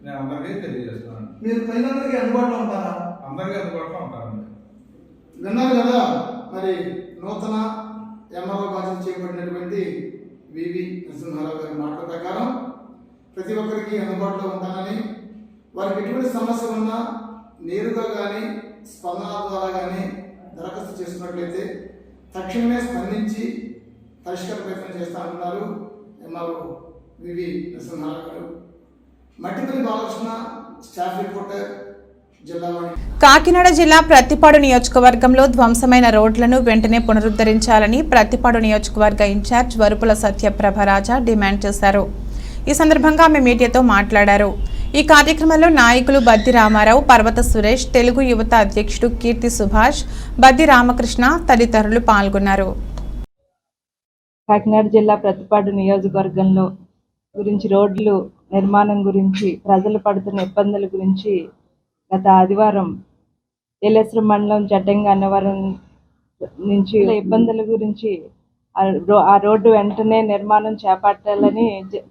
నేను అందరికీ తెలియజేస్తున్నాను. మీరు ప్రజలందరికీ అందుబాటులో ఉంటారా? అందరికీ అందుబాటులో ఉంటారండి. విన్నారు కదా, మరి నూతన ఎంఆర్ఓ బాధ్యత చేపట్టినటువంటి వివి నరసింహారావు గారి మాటల ప్రకారం ప్రతి ఒక్కరికి అందుబాటులో ఉంటానని, వారికి ఎటువంటి సమస్య ఉన్నా నేరుగా కానీ స్పందన ద్వారా కానీ దరఖాస్తు చేసుకున్నట్లయితే తక్షణమే స్పందించి పరిష్కార ప్రయత్నం చేస్తానంటున్నారు ఎంఆర్ఓ వివి నరసింహారావు గారు. Mattipalli Balakrishna, staff reporter, Jillavani. కాకినాడ జిల్లా ప్రత్తిపాడు నియోజకవర్గంలో ధ్వంసమైన రోడ్లను వెంటనే పునరుద్ధరించాలని ప్రత్తిపాడు నియోజకవర్గ ఇన్ఛార్జ్ వరుపుల సత్యప్రభరాజ డిమాండ్ చేశారు. ఈ సందర్భంగా ఆమె మీడియాతో మాట్లాడారు. ఈ కార్యక్రమంలో నాయకులు బద్ది రామారావు, పర్వత సురేష్, తెలుగు యువత అధ్యక్షుడు కీర్తి సుభాష్, బద్ది రామకృష్ణ తదితరులు పాల్గొన్నారు. కాకినాడ జిల్లా ప్రత్తిపాడు నియోజకవర్గంలో గురించి రోడ్లు నిర్మాణం గురించి ప్రజలు పడుతున్న ఇబ్బందుల గురించి గత ఆదివారం ఏలేశ్వరం మండలం జడ్డంగి అన్నవరం నుంచి ఇబ్బందుల గురించి ఆ రోడ్డు వెంటనే నిర్మాణం చేపట్టాలని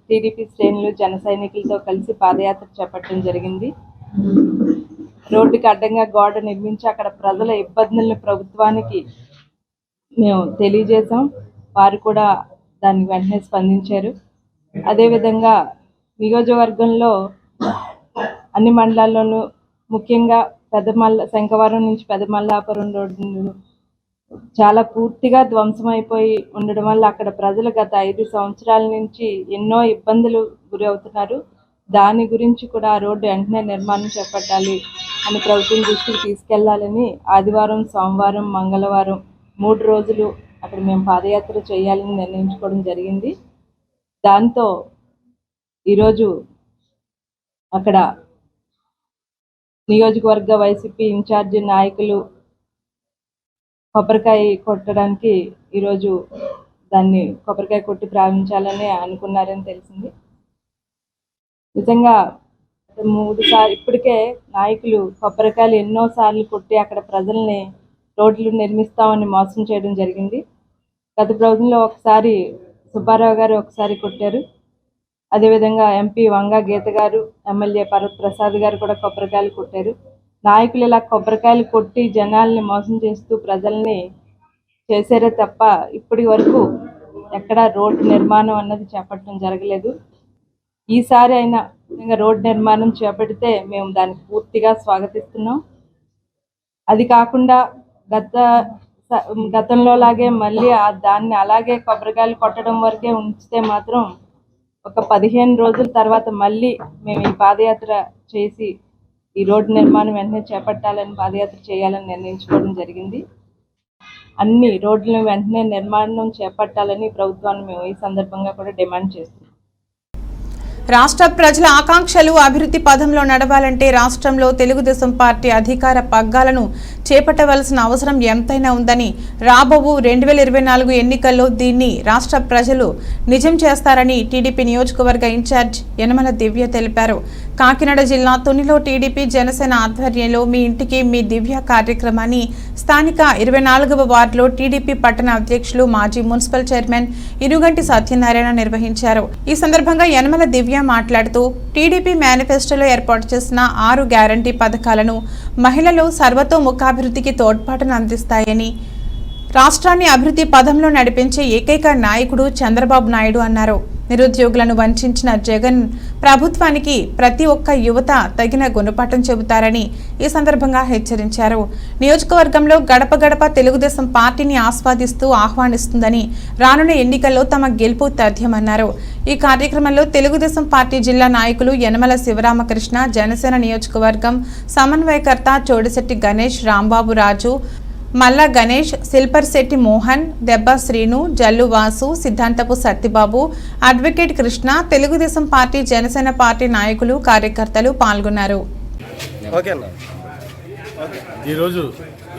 టీడీపీ శ్రేణులు జన సైనికులతో కలిసి పాదయాత్ర చేపట్టడం జరిగింది. రోడ్డుకి అడ్డంగా గోడ నిర్మించి అక్కడ ప్రజల ఇబ్బందులను ప్రభుత్వానికి మేము తెలియజేశాం. వారు కూడా దాన్ని వెంటనే స్పందించారు. అదేవిధంగా నియోజకవర్గంలో అన్ని మండలాల్లోనూ ముఖ్యంగా శంఖవరం నుంచి పెదమల్లాపురం రోడ్డు చాలా పూర్తిగా ధ్వంసమైపోయి ఉండడం వల్ల అక్కడ ప్రజలు గత 5 సంవత్సరాల నుంచి ఎన్నో ఇబ్బందులు గురవుతున్నారు. దాని గురించి కూడా ఆ రోడ్డు వెంటనే నిర్మాణం చేపట్టాలి అని ప్రభుత్వం దృష్టికి తీసుకెళ్లాలని ఆదివారం, సోమవారం, మంగళవారం 3 రోజులు అక్కడ మేము పాదయాత్ర చేయాలని నిర్ణయించుకోవడం జరిగింది. దాంతో ఈరోజు అక్కడ నియోజకవర్గ వైసీపీ ఇన్ఛార్జి నాయకులు కొబ్బరికాయ కొట్టడానికి ఈరోజు దాన్ని కొబ్బరికాయ కొట్టి ప్రారంభించాలని అనుకున్నారని తెలిసింది. నిజంగా 3 సార్లు ఇప్పటికే నాయకులు కొబ్బరికాయలు ఎన్నోసార్లు కొట్టి అక్కడ ప్రజల్ని రోడ్లు నిర్మిస్తామని మోసం చేయడం జరిగింది. గత ప్రభుత్వంలో ఒకసారి సుబ్బారావు గారు ఒకసారి కొట్టారు. అదేవిధంగా ఎంపీ వంగా గీత గారు, ఎమ్మెల్యే పర్వత ప్రసాద్ గారు కూడా కొబ్బరికాయలు కొట్టారు. నాయకులు ఇలా కొబ్బరికాయలు కొట్టి జనాల్ని మోసం చేస్తూ ప్రజల్ని చేశారే తప్ప ఇప్పటి వరకు ఎక్కడ రోడ్డు నిర్మాణం అన్నది చేపట్టడం జరగలేదు. ఈసారి అయినా ఇంకా రోడ్డు నిర్మాణం చేపడితే మేము దానికి పూర్తిగా స్వాగతిస్తున్నాం. అది కాకుండా గతంలో లాగే మళ్ళీ దాన్ని అలాగే కొబ్బరికాయలు కొట్టడం వరకే ఉంచితే మాత్రం ఒక 15 రోజుల తర్వాత మళ్ళీ మేము ఈ పాదయాత్ర చేసి ఈ రోడ్డు నిర్మాణం వెంటనే చేపట్టాలని పాదయాత్ర చేయాలని నిర్ణయించుకోవడం జరిగింది. అన్ని రోడ్లను వెంటనే నిర్మాణం చేపట్టాలని ప్రభుత్వాన్ని మేము ఈ సందర్భంగా కూడా డిమాండ్ చేస్తున్నాం. రాష్ట్ర ప్రజల ఆకాంక్షలు అభివృద్ధి పథంలో నడవాలంటే రాష్ట్రంలో తెలుగుదేశం పార్టీ అధికార పగ్గాలను చేపట్టవలసిన అవసరం ఎంతైనా ఉందని, రాబోవు 2024 ఎన్నికల్లో దీన్ని రాష్ట్ర ప్రజలు నిజం చేస్తారని టీడీపీ నియోజకవర్గ ఇన్ఛార్జ్ యనమల దివ్య తెలిపారు. కాకినాడ జిల్లా తునిలో టీడీపీ జనసేన ఆధ్వర్యంలో మీ ఇంటికి మీ దివ్య కార్యక్రమాన్ని స్థానిక 24వ వార్డులో టీడీపీ పట్టణ అధ్యక్షులు మాజీ మున్సిపల్ చైర్మన్ ఇనుగంటి సత్యనారాయణ నిర్వహించారు. ఈ సందర్భంగా యనమల దివ్య మాట్లాడుతూ టీడీపీ మేనిఫెస్టోలో ఏర్పాటు చేసిన 6 గ్యారంటీ పథకాలను మహిళలు సర్వతోముఖాభివృద్ధికి తోడ్పాటును అందిస్తాయని, రాష్ట్రాన్ని అభివృద్ధి పదంలో నడిపించే ఏకైక నాయకుడు చంద్రబాబు నాయుడు అన్నారు. నిరుద్యోగులను వంచిన జగన్ ప్రభుత్వానికి ప్రతి ఒక్క యువత తగిన గుణపాఠం చెబుతారని ఈ సందర్భంగా హెచ్చరించారు. నియోజకవర్గంలో గడప గడప తెలుగుదేశం పార్టీని ఆహ్వానిస్తుందని, రానున్న ఎన్నికల్లో తమ గెలుపు తథ్యమన్నారు. ఈ కార్యక్రమంలో తెలుగుదేశం పార్టీ జిల్లా నాయకులు యనమల శివరామకృష్ణ, జనసేన నియోజకవర్గం సమన్వయకర్త చోడిశెట్టి గణేష్, రాంబాబు రాజు, మల్ల Ganesh, సిల్పర్ Shetty Mohan, Debba Srinu, Jallu Vasu, Siddhanthapu Satyababu, advocate Krishna, Telugudesam party, Janasena party నాయకులు, కార్యకర్తలు పాల్గొన్నారు. ఈరోజు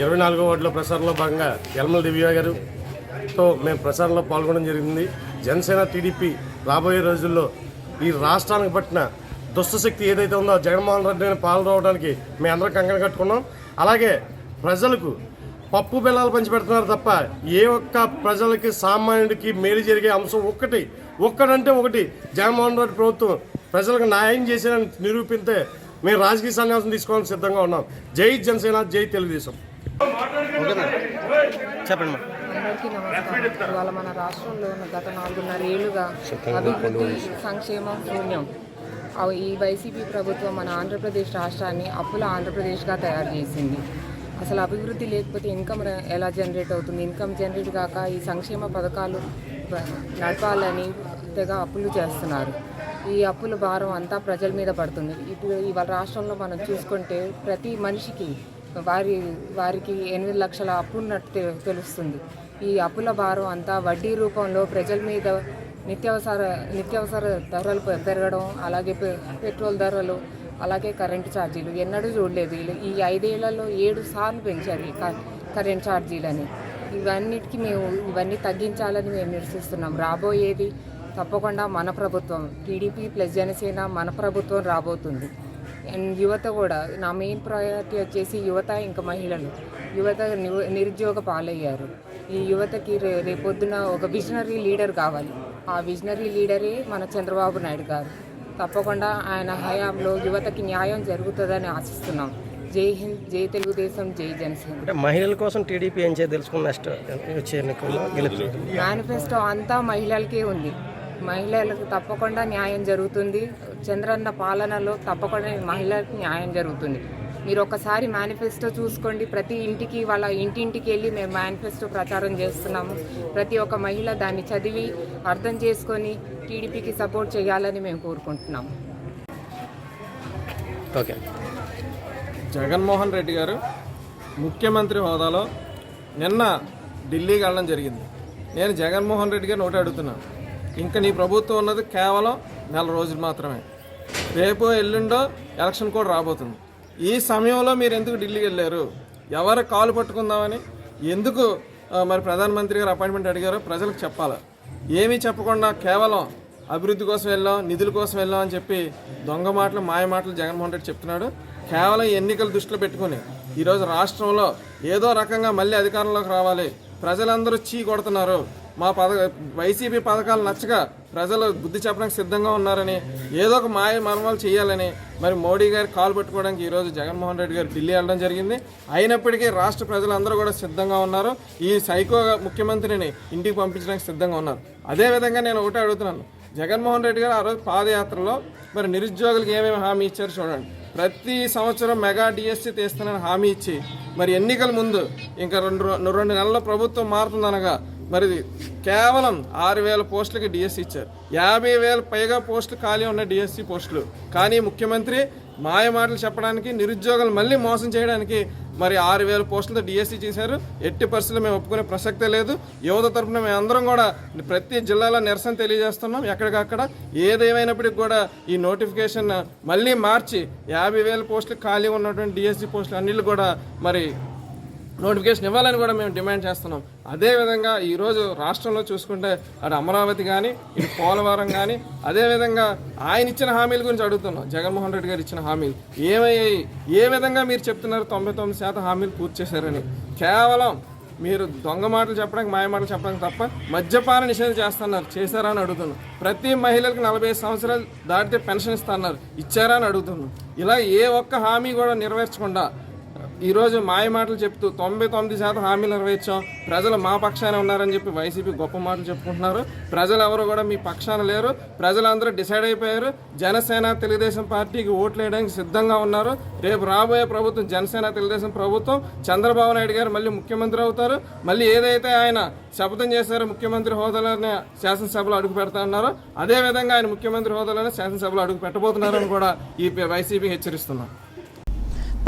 24వ వార్డులో ప్రచారంలో భాగంగా యనమల దివ్య గారితో మేము ప్రచారంలో పాల్గొనడం జరిగింది. జనసేన టీడీపీ రాబోయే రోజుల్లో ఈ రాష్ట్రానికి పట్టిన దుష్టశక్తి ఏదైతే ఉందో జగన్మోహన్ రెడ్డిని పాల్గొనడానికి మేము అందరం కంకణం కట్టుకున్నాం. అలాగే ప్రజలకు పప్పు బెల్లాలు పంచిపెడుతున్నారు తప్ప ఏ ఒక్క ప్రజలకి సామాన్యుడికి మేలు జరిగే అంశం ఒక్కడంటే ఒకటి జగన్మోహన్ రెడ్డి ప్రభుత్వం ప్రజలకు న్యాయం చేసేదని నిరూపిస్తే మేము రాజకీయ సన్యాసం తీసుకోవాలని సిద్ధంగా ఉన్నాం. జై జనసేన, జై తెలుగుదేశం. చెప్పండి. అందరికీ నమస్కారం. ఇవాళ మన రాష్ట్రంలో గత 4.5 ఏళ్లుగా అభివృద్ధి, సంక్షేమం శూన్యం. ఈ వైసీపీ ప్రభుత్వం మన ఆంధ్రప్రదేశ్ రాష్ట్రాన్ని అప్పుల ఆంధ్రప్రదేశ్గా తయారు చేసింది. అసలు అభివృద్ధి లేకపోతే ఇన్కమ్ ఎలా జనరేట్ అవుతుంది? ఇన్కమ్ జనరేట్ కాక ఈ సంక్షేమ పథకాలు నడపాలని తెగ అప్పులు చేస్తున్నారు. ఈ అప్పుల భారం అంతా ప్రజల మీద పడుతుంది. ఇవాళ రాష్ట్రంలో మనం చూసుకుంటే ప్రతి మనిషికి వారికి 8 లక్షల అప్పు ఉన్నట్టు తెలుస్తుంది. ఈ అప్పుల భారం అంతా వడ్డీ రూపంలో ప్రజల మీద నిత్యావసర ధరలు పెరగడం, అలాగే పెట్రోల్ ధరలు, అలాగే కరెంటు ఛార్జీలు ఎన్నడూ చూడలేదు. ఈ 5 ఏళ్లలో 7 సార్లు పెంచారు ఈ కరెంట్ ఛార్జీలని. ఇవన్నీ తగ్గించాలని మేము నిరసిస్తున్నాం. రాబోయేది తప్పకుండా మన ప్రభుత్వం, టీడీపీ ప్లస్ జనసేన మన ప్రభుత్వం రాబోతుంది. అండ్ యువత కూడా, నా మెయిన్ ప్రయారిటీ వచ్చేసి యువత, ఇంకా మహిళలు. యువత నిరుద్యోగ పాలయ్యారు. ఈ యువతకి రేపొద్దున ఒక విజనరీ లీడర్ కావాలి. ఆ విజనరీ లీడరే మన చంద్రబాబు నాయుడు గారు. తప్పకుండా ఆయన హయాంలో యువతకి న్యాయం జరుగుతుందని ఆశిస్తున్నాం. జై హింద్, జై తెలుగుదేశం, జై జనసేన. మహిళల కోసం టీడీపీ ఏం చేయదలుచుకున్న మేనిఫెస్టో అంతా మహిళలకే ఉంది. మహిళలకు తప్పకుండా న్యాయం జరుగుతుంది. చంద్రన్న పాలనలో తప్పకుండా మహిళలకు న్యాయం జరుగుతుంది. మీరు ఒకసారి మేనిఫెస్టో చూసుకోండి. ప్రతి ఇంటికి వాళ్ళ ఇంటింటికి వెళ్ళి మేము మేనిఫెస్టో ప్రచారం చేస్తున్నాము. ప్రతి ఒక్క మహిళ దాన్ని చదివి అర్థం చేసుకొని టీడీపీకి సపోర్ట్ చేయాలని మేము కోరుకుంటున్నాము. ఓకే. జగన్మోహన్ రెడ్డి గారు ముఖ్యమంత్రి హోదాలో నిన్న ఢిల్లీకి వెళ్ళడం జరిగింది. నేను జగన్మోహన్ రెడ్డి గారిని ఒకటి అడుగుతున్నాను, ఇంకా నీ ప్రభుత్వం ఉన్నది కేవలం 4 రోజులు మాత్రమే. రేపు ఎల్లుండో ఎలక్షన్ కూడా రాబోతుంది. ఈ సమయంలో మీరు ఎందుకు ఢిల్లీకి వెళ్ళారు? ఎవరు కాలు పట్టుకుందామని ఎందుకు మరి ప్రధానమంత్రి గారు అపాయింట్మెంట్ అడిగారో ప్రజలకు చెప్పాలి. ఏమీ చెప్పకుండా కేవలం అభివృద్ధి కోసం వెళ్ళాం, నిధుల కోసం వెళ్ళాం అని చెప్పి దొంగ మాటలు, మాయ మాటలు జగన్మోహన్ రెడ్డి చెప్తున్నాడు. కేవలం ఎన్నికలు దృష్టిలో పెట్టుకుని ఈరోజు రాష్ట్రంలో ఏదో రకంగా మళ్ళీ అధికారంలోకి రావాలి, ప్రజలందరూ చీ కొడుతున్నారు, మా వైసీపీ పథకాలు నచ్చక ప్రజలు బుద్ధి చెప్పడానికి సిద్ధంగా ఉన్నారని, ఏదో ఒక మాయ మర్మాలు చేయాలని మరి మోడీ గారి కాలు పట్టుకోవడానికి ఈరోజు జగన్మోహన్ రెడ్డి గారు ఢిల్లీ వెళ్ళడం జరిగింది. అయినప్పటికీ రాష్ట్ర ప్రజలందరూ కూడా సిద్ధంగా ఉన్నారు. ఈ సైకో ముఖ్యమంత్రిని ఇంటికి పంపించడానికి సిద్ధంగా ఉన్నారు. అదేవిధంగా నేను ఒకటే అడుగుతున్నాను, జగన్మోహన్ రెడ్డి గారు ఆ రోజు పాదయాత్రలో మరి నిరుద్యోగులకు ఏమేమి హామీ ఇచ్చారు చూడండి. ప్రతి సంవత్సరం మెగా డిఎస్సీ తీస్తానని హామీ ఇచ్చి మరి ఎన్నికల ముందు ఇంకా రెండు నెలల ప్రభుత్వం మారుతుందనగా మరి కేవలం 6,000 పోస్టులకి డిఎస్సీ ఇచ్చారు. 50,000 పైగా పోస్టులు ఖాళీ ఉన్న డిఎస్సీ పోస్టులు. కానీ ముఖ్యమంత్రి మాయ మాటలు చెప్పడానికి, నిరుద్యోగులు మళ్ళీ మోసం చేయడానికి మరి 6,000 పోస్టులతో డిఎస్సీ చేశారు. ఎట్టి పరిస్థితుల్లో మేము ఒప్పుకునే ప్రసక్తే లేదు. యువత తరఫున మేము అందరం కూడా ప్రతి జిల్లాలో నిరసన తెలియజేస్తున్నాం. ఎక్కడికక్కడ ఏదేమైనప్పటికీ కూడా ఈ నోటిఫికేషన్ మళ్ళీ మార్చి 50,000 పోస్టులు ఖాళీ ఉన్నటువంటి డిఎస్సీ పోస్టులు అన్నిళ్ళు కూడా మరి నోటిఫికేషన్ ఇవ్వాలని కూడా మేము డిమాండ్ చేస్తున్నాం. అదేవిధంగా ఈరోజు రాష్ట్రంలో చూసుకుంటే అటు అమరావతి కానీ ఇటు పోలవరం కానీ అదేవిధంగా ఆయన ఇచ్చిన హామీల గురించి అడుగుతున్నాం. జగన్మోహన్ రెడ్డి గారు ఇచ్చిన హామీలు ఏమయ్యాయి? ఏ విధంగా మీరు చెప్తున్నారు 99% హామీలు పూర్తి చేశారని? కేవలం మీరు దొంగ మాటలు చెప్పడానికి, మాయ మాటలు చెప్పడానికి తప్ప మద్యపాన నిషేధం చేశారా అని అడుగుతున్నాం. ప్రతి మహిళలకు 45 సంవత్సరాలు దాటితే పెన్షన్ ఇస్తున్నారు, ఇచ్చారా అని అడుగుతున్నాం. ఇలా ఏ ఒక్క హామీ కూడా నెరవేర్చకుండా ఈరోజు మాయ మాటలు చెప్తూ 99% హామీలు నెరవేర్చాం, ప్రజలు మా పక్షాన ఉన్నారని చెప్పి వైసీపీ గొప్ప మాటలు చెప్పుకుంటున్నారు. ప్రజలు ఎవరు కూడా మీ పక్షాన లేరు. ప్రజలందరూ డిసైడ్ అయిపోయారు. జనసేన తెలుగుదేశం పార్టీకి ఓట్లు వేయడానికి సిద్ధంగా ఉన్నారు. రేపు రాబోయే ప్రభుత్వం జనసేన తెలుగుదేశం ప్రభుత్వం, చంద్రబాబు నాయుడు గారు మళ్ళీ ముఖ్యమంత్రి అవుతారు. మళ్ళీ ఏదైతే ఆయన శపథం చేశారో ముఖ్యమంత్రి హోదాలోనే శాసనసభలో అడుగు పెడతా ఉన్నారో అదేవిధంగా ఆయన ముఖ్యమంత్రి హోదాలోనే శాసనసభలో అడుగు పెట్టబోతున్నారని కూడా ఈ వైసీపీ హెచ్చరిస్తున్నాం.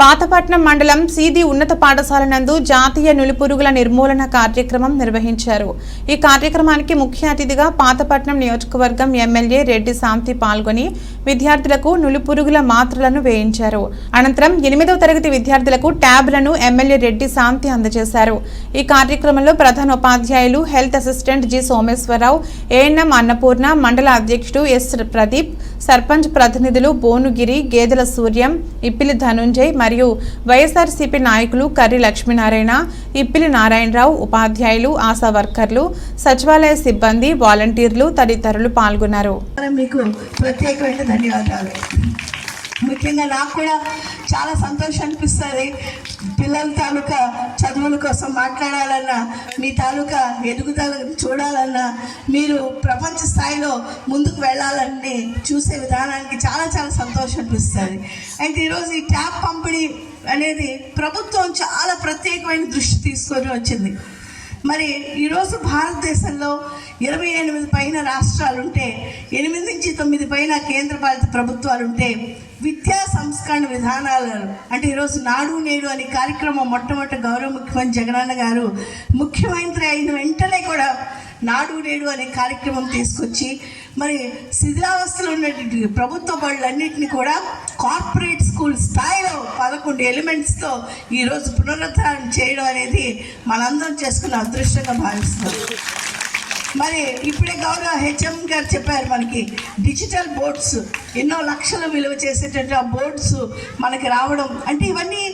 పాతపట్నం మండలం సీది ఉన్నత పాఠశాల నందు జాతీయ నులిపురుగుల నిర్మూలన కార్యక్రమం నిర్వహించారు. ఈ కార్యక్రమానికి ముఖ్య అతిథిగా పాతపట్నం నియోజకవర్గం ఎమ్మెల్యే రెడ్డి శాంతి పాల్గొని విద్యార్థులకు నులిపురుగుల మాత్రలను వేయించారు. అనంతరం 8వ తరగతి విద్యార్థులకు ట్యాబ్లను ఎమ్మెల్యే రెడ్డి శాంతి అందజేశారు. ఈ కార్యక్రమంలో ప్రధాన ఉపాధ్యాయులు health assistant G Someswararao, ANM Annapurna, మండల అధ్యక్షుడు ఎస్ ప్రదీప్, సర్పంచ్ ప్రతినిధులు బోనుగిరి, గేదెల సూర్యం, ఇప్పిలి ధనుంజయ్ మరియు వైఎస్ఆర్సీపీ నాయకులు కర్రి లక్ష్మీనారాయణ, ఇప్పిలి నారాయణరావు, ఉపాధ్యాయులు, ఆశా వర్కర్లు, సచివాలయ సిబ్బంది, వాలంటీర్లు తదితరులు పాల్గొన్నారు. మీకు ప్రత్యేకమైన ధన్యవాదాలు. ముఖ్యంగా నాకు కూడా చాలా సంతోషం అనిపిస్తుంది. పిల్లల తాలూకా చదువుల కోసం మాట్లాడాలన్నా, మీ తాలూకా ఎదుగుదల చూడాలన్నా, మీరు ప్రపంచ స్థాయిలో ముందుకు వెళ్ళాలని చూసే విధానానికి చాలా చాలా సంతోషం అనిపిస్తుంది. అయితే ఈరోజు ఈ ట్యాబ్ పంపిణీ అనేది ప్రభుత్వం చాలా ప్రత్యేకమైన దృష్టి తీసుకొని వచ్చింది. మరి ఈరోజు భారతదేశంలో 28 పైన రాష్ట్రాలుంటే, 8 నుంచి 9 పైన కేంద్రపాలిత ప్రభుత్వాలుంటే విద్యా సంస్కరణ విధానాలు అంటే ఈరోజు నాడు నేడు అనే కార్యక్రమం మొట్టమొదటి గౌరవ ముఖ్యమంత్రి జగనన్న గారు ముఖ్యమంత్రి అయిన వెంటనే కూడా నాడు నేడు అనే కార్యక్రమం తీసుకొచ్చి మరి శిథిలావస్థలో ఉన్నటువంటి ప్రభుత్వ బడులన్నింటినీ కూడా కార్పొరేట్ స్కూల్ స్థాయిలో 11 ఎలిమెంట్స్తో ఈరోజు పునరుద్ధరణ చేయడం అనేది మనందరం చేసుకున్న అదృష్టంగా భావిస్తున్నాం. మరి ఇప్పుడే గౌరవ హెచ్ఎం గారు చెప్పారు, మనకి డిజిటల్ బోర్డ్స్ ఎన్నో లక్షలు విలువ చేసేటట్టు ఆ బోర్డ్స్ మనకి రావడం అంటే ఇవన్నీ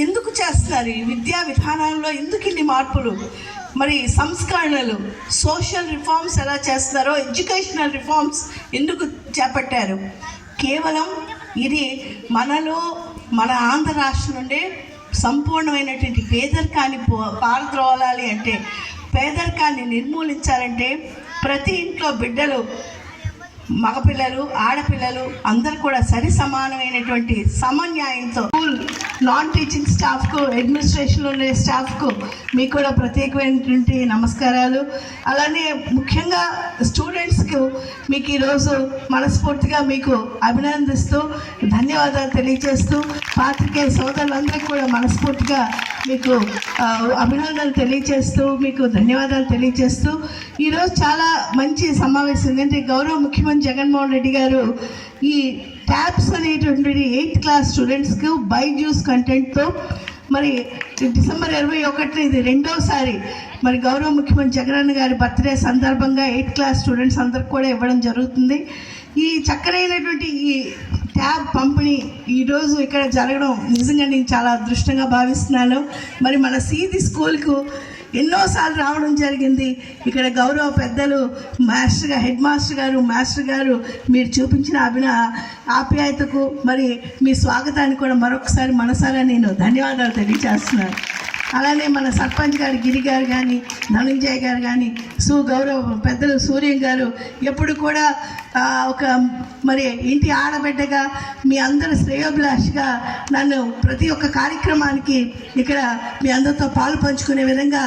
ఎందుకు చేస్తున్నారు? ఈ విద్యా విధానంలో ఎందుకు ఇన్ని మార్పులు? మరి సంస్కరణలు, సోషల్ రిఫార్మ్స్ ఎలా చేస్తున్నారో ఎడ్యుకేషనల్ రిఫార్మ్స్ ఎందుకు చేపట్టారు? కేవలం ఇది మనలో మన ఆంధ్ర రాష్ట్రం నుండే సంపూర్ణమైనటువంటి పేదరికాన్ని పారద్రోలాలి అంటే, పేదరికాన్ని నిర్మూలించాలంటే ప్రతి ఇంట్లో బిడ్డలు, మగపిల్లలు, ఆడపిల్లలు అందరూ కూడా సరి సమానమైనటువంటి సమన్యాయంతో స్కూల్ నాన్ టీచింగ్ స్టాఫ్కు, అడ్మినిస్ట్రేషన్లో ఉండే స్టాఫ్కు మీకు కూడా ప్రత్యేకమైనటువంటి నమస్కారాలు. అలానే ముఖ్యంగా స్టూడెంట్స్కు మీకు ఈరోజు మనస్ఫూర్తిగా మీకు అభినందిస్తూ ధన్యవాదాలు తెలియజేస్తూ, పాత్రికేయ సోదరులందరికీ కూడా మనస్ఫూర్తిగా మీకు అభినందనలు తెలియజేస్తూ, మీకు ధన్యవాదాలు తెలియజేస్తూ ఈరోజు చాలా మంచి సమావేశం. ఎందుకంటే గౌరవ ముఖ్యమంత్రి జగన్మోహన్ రెడ్డి గారు ఈ ట్యాబ్స్ అనేటువంటి 8th క్లాస్ స్టూడెంట్స్కి బైజూస్ కంటెంట్తో మరి డిసెంబర్ 21 ఇది రెండోసారి మరి గౌరవ ముఖ్యమంత్రి జగనన్న గారి బర్త్డే సందర్భంగా 8th క్లాస్ స్టూడెంట్స్ అందరికి కూడా ఇవ్వడం జరుగుతుంది. ఈ చక్కనైనటువంటి ఈ ట్యాబ్ పంపిణీ ఈరోజు ఇక్కడ జరగడం నిజంగా నేను చాలా అదృష్టంగా భావిస్తున్నాను. మరి మన సీది స్కూల్కు ఎన్నోసార్లు రావడం జరిగింది. ఇక్కడ గౌరవ పెద్దలు హెడ్ మాస్టర్ గారు మీరు చూపించిన ఆప్యాయతకు మరి మీ స్వాగతానికి కూడా మరొకసారి మనసారా నేను ధన్యవాదాలు తెలియజేస్తున్నాను. అలానే మన సర్పంచ్ గారు గిరి గారు కానీ, ధనుంజయ్ గారు కానీ, గౌరవ పెద్దలు సూర్యం గారు ఎప్పుడు కూడా ఒక మరి ఇంటి ఆడబిడ్డగా మీ అందరి శ్రేయోభిలాషిగా నన్ను ప్రతి ఒక్క కార్యక్రమానికి ఇక్కడ మీ అందరితో పాలు పంచుకునే విధంగా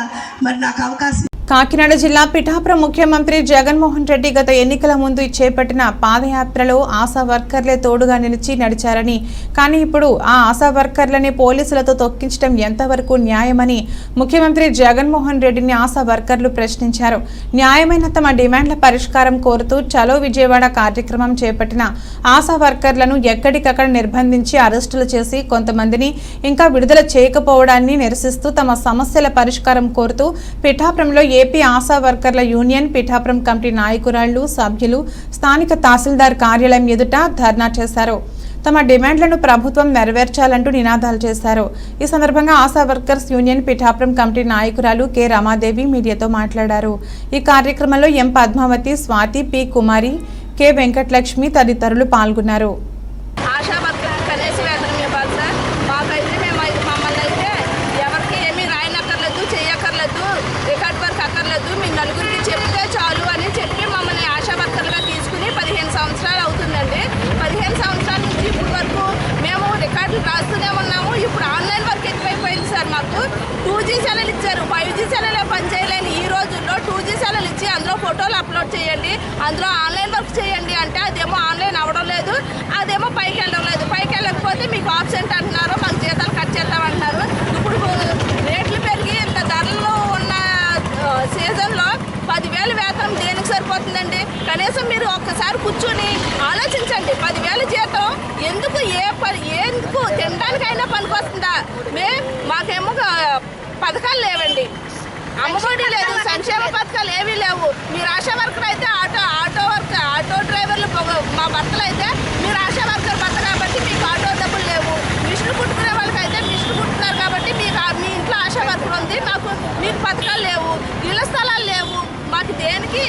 మరి నాకు అవకాశం కాకినాడ జిల్లా పిఠాపురం ముఖ్యమంత్రి జగన్మోహన్ రెడ్డి గత ఎన్నికల ముందు చేపట్టిన పాదయాత్రలో ఆశా వర్కర్లే తోడుగా నిలిచి నడిచారని, కానీ ఇప్పుడు ఆ ఆశా వర్కర్లని పోలీసులతో తొక్కించడం ఎంతవరకు న్యాయమని ముఖ్యమంత్రి జగన్మోహన్ రెడ్డిని ఆశా వర్కర్లు ప్రశ్నించారు. న్యాయమైన తమ డిమాండ్ల పరిష్కారం కోరుతూ చలో విజయవాడ కార్యక్రమం చేపట్టిన ఆశా వర్కర్లను ఎక్కడికక్కడ నిర్బంధించి అరెస్టులు చేసి కొంతమందిని ఇంకా విడుదల చేయకపోవడాన్ని నిరసిస్తూ తమ సమస్యల పరిష్కారం కోరుతూ పిఠాపురంలో ఏపీ ఆశా వర్కర్ల యూనియన్ పిఠాపురం కమిటీ నాయకురాళ్లు, సభ్యులు స్థానిక తహసీల్దార్ కార్యాలయం ఎదుట ధర్నా చేశారు. తమ డిమాండ్లను ప్రభుత్వం నెరవేర్చాలంటూ నినాదాలు చేశారు. ఈ సందర్భంగా ASHA workers union Pithapuram committee నాయకురాలు కె రమాదేవి మీడియాతో మాట్లాడారు. ఈ కార్యక్రమంలో ఎం పద్మావతి, స్వాతి, పి కుమారి, కె వెంకటలక్ష్మి తదితరులు పాల్గొన్నారు. నలుగురికి చెప్తే చాలు అని చెప్పి మమ్మల్ని ఆశా వర్కర్లుగా తీసుకుని 15 సంవత్సరాలు అవుతుందండి. 15 సంవత్సరాల నుంచి ఇప్పుడు వరకు మేము రికార్డులు రాస్తూనే ఉన్నాము. ఇప్పుడు ఆన్లైన్ వర్క్ ఎక్కువైపోయింది సార్. మాకు 2G సెలవులు ఇచ్చారు. 5G సెలవులే పనిచేయలేని ఈ రోజుల్లో 2G సెలవులు ఇచ్చి అందులో ఫోటోలు అప్లోడ్ చేయండి, అందులో ఆన్లైన్ వర్క్ చేయండి అంటే అదేమో ఆన్లైన్ అవ్వడం లేదు, అదేమో పైకి వెళ్ళడం లేదు. పైకి వెళ్ళకపోతే మీకు ఆబ్సెంట్ అంటున్నారు, మాకు జీతాలు కట్ చేద్దామంటున్నారు. ఇప్పుడు రేట్లు పెరిగి ఇంత ధరలు ఉన్న సీజన్లో 10,000 వేతనం దేనికి సరిపోతుందండి? కనీసం మీరు ఒక్కసారి కూర్చొని ఆలోచించండి. 10,000 జీతం ఎందుకు ఎందుకు తినడానికైనా పనికొస్తుందా? మాకేమో పథకాలు లేవండి, అమ్మఒడి లేదు, సంక్షేమ పథకాలు ఏవీ లేవు. మీరు ఆశా వర్కర్ అయితే ఆటో డ్రైవర్లు మా భర్తలు అయితే మీరు ఆశా వర్కర్ భర్త కాబట్టి మీకు ఆటో డబ్బులు లేవు. మిషన్ కుట్టుకునే వాళ్ళకి అయితే మిషన్ కుట్టుకున్నారు కాబట్టి మీకు మీ ఇంట్లో ఆశా వర్కర్ ఉంది, మీకు పథకాలు లేవు, ఇళ్ల స్థలాలు లేవు, మాకు దేనికి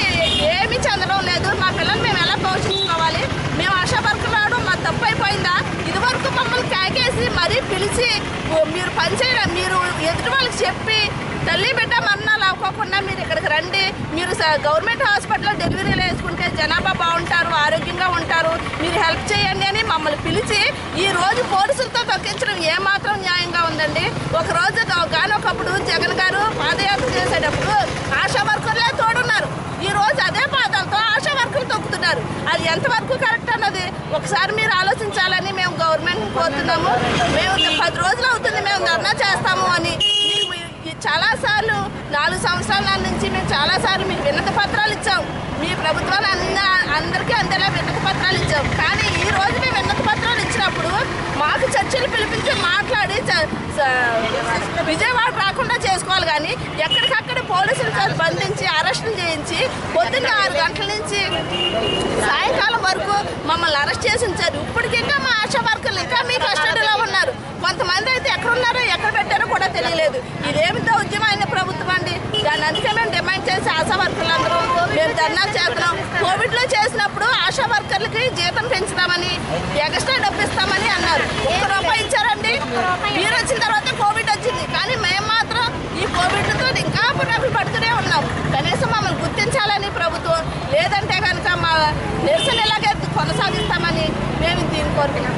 ఏమీ చెందడం లేదు. మా పిల్లలు మేము ఎలా పోషించుకోవాలి? మేము ఆశా వర్కర్ రావడం మా తప్పు అయిపోయిందా? ఇదివరకు మమ్మల్ని కేకేసి మరీ పిలిచి మీరు పనిచేయడం, మీరు ఎదుటి వాళ్ళకి చెప్పి తల్లి బిడ్డ మరణాలు అవ్వకుండా మీరు ఇక్కడికి రండి, మీరు గవర్నమెంట్ హాస్పిటల్లో డెలివరీలు వేసుకుంటే జనాభా బాగుంటారు, ఆరోగ్యంగా ఉంటారు, మీరు హెల్ప్ చేయండి అని మమ్మల్ని పిలిచి ఈ రోజు పోలీసులతో తొక్కించడం ఏమాత్రం న్యాయంగా ఉందండి? ఒకరోజు ఒకప్పుడు జగన్ గారు పాదయాత్ర చేసేటప్పుడు ఆశా వర్కర్లే తోడున్నారు. ఈ రోజు అదే పాదాలతో ఆశా వర్కర్లు తొక్కుతున్నారు. అది ఎంతవరకు కరెక్ట్ అన్నది ఒకసారి మీరు ఆలోచించాలని మేము గవర్నమెంట్ కోరుతున్నాము. మేము 10 రోజులు అవుతుంది మేము ధర్నా చేస్తాము అని. చాలాసార్లు 4 సంవత్సరాల నుంచి మేము చాలాసార్లు మీకు వినతి పత్రాలు ఇచ్చాం. మీ ప్రభుత్వాలు అందరికీ అందేలా వినతి పత్రాలు ఇచ్చాం. కానీ ఈ రోజు మేము వినతి పత్రాలు ఇచ్చినప్పుడు మాకు చర్చలు పిలిపించి మాట్లాడి విజయవాడ రాకుండా చేసుకోవాలి. కానీ ఎక్కడికక్కడ పోలీసులతో బంధించి అరెస్టులు చేయించి పొద్దున్న 6 గంటల నుంచి సాయంకాలం వరకు మమ్మల్ని అరెస్ట్ చేసి ఉంచారు. ఇప్పటికి ఇంకా మా ఆశా వర్కర్లు ఇంకా మీ కస్టడీలో ఉన్నారు. కొంతమంది అయితే ఎక్కడ ఉన్నారో ఎక్కడ పెట్టారో కూడా తెలియలేదు. ఇదేమిటో ఉద్యమైన ప్రభుత్వం అండి. దాన్ని అందుకే మేము డిమాండ్ చేసి ఆశా వర్కర్లు అందరూ మేము ధర్నాలు చేస్తున్నాం. కోవిడ్లో చేసినప్పుడు ఆశా వర్కర్లకి జీతం పెంచుతామని, ఎక్స్ట్రా డబ్బు ఇస్తామని అన్నారు. ₹1 ఇచ్చారండి. మీరు వచ్చిన తర్వాత కోవిడ్ వచ్చింది. కానీ మేము మాత్రం ఈ కోవిడ్తో ఇంకా పునరులు పడుతూనే ఉన్నాం. కనీసం మమ్మల్ని గుర్తించాలని ప్రభుత్వం, లేదంటే కనుక మా నిరసన ఇలాగే కొనసాగిస్తామని మేము దీన్ని కోరుకుంటున్నాం.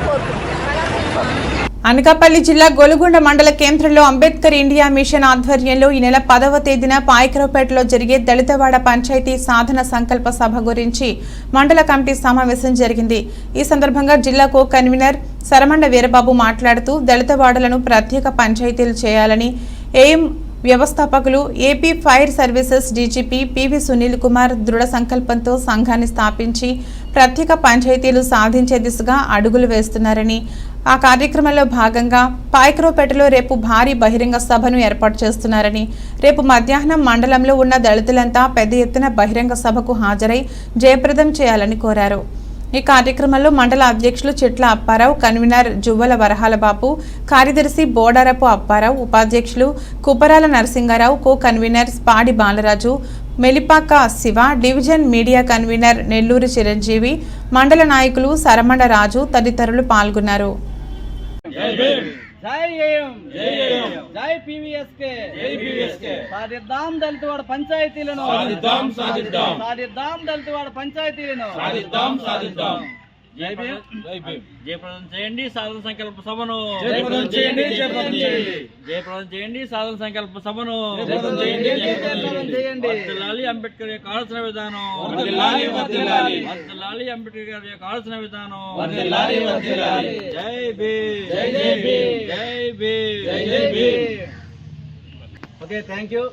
అనకాపల్లి జిల్లా గొలుగొండ మండల కేంద్రంలో అంబేద్కర్ ఇండియా మిషన్ ఆధ్వర్యంలో ఈ నెల 10వ తేదీన పాయకరావుపేటలో జరిగే దళితవాడ పంచాయతీ సాధన సంకల్ప సభ గురించి మండల కమిటీ సమావేశం జరిగింది. ఈ సందర్భంగా జిల్లా కో కన్వీనర్ సరమండ వీరబాబు మాట్లాడుతూ దళితవాడలను ప్రత్యేక పంచాయతీలు చేయాలని ఎయిమ్ వ్యవస్థాపకులు AP fire services DGP PV Sunil Kumar దృఢ సంకల్పంతో సంఘాన్ని స్థాపించి ప్రత్యేక పంచాయతీలు సాధించే దిశగా అడుగులు వేస్తున్నారని, ఆ కార్యక్రమంలో భాగంగా పాయకరావుపేటలో రేపు భారీ బహిరంగ సభను ఏర్పాటు చేస్తున్నారని, రేపు మధ్యాహ్నం మండలంలో ఉన్న దళితులంతా పెద్ద ఎత్తున బహిరంగ సభకు హాజరై జయప్రదం చేయాలని కోరారు. ఈ కార్యక్రమంలో మండల అధ్యక్షులు చిట్ల అప్పారావు, కన్వీనర్ జువ్వల వరహాలబాబు, కార్యదర్శి బోడారపు అప్పారావు, ఉపాధ్యక్షులు Kuparala Narasingarao, co convener Spadi Balaraju, Melipaka Shiva, division media convener Nellore Chiranjeevi, మండల నాయకులు సరమండ రాజు తదితరులు పాల్గొన్నారు. జై పీవీఎస్కే, సాధిద్దాం దళితవాడ పంచాయతీలను, సాధిద్దాం దళితవాడ పంచాయతీలను. జయప్రదం చేయండి సాధన సంకల్ప సభను. జయప్రదం చేయండి సాధన సంకల్ప సభను. వర్ధిల్లాలి అంబేద్కర్ యొక్క ఆలోచన విధానం. వర్ధిల్లాలి అంబేద్కర్ గారి యొక్క ఆలోచన విధానం. జై భీమ్. Okay, thank you.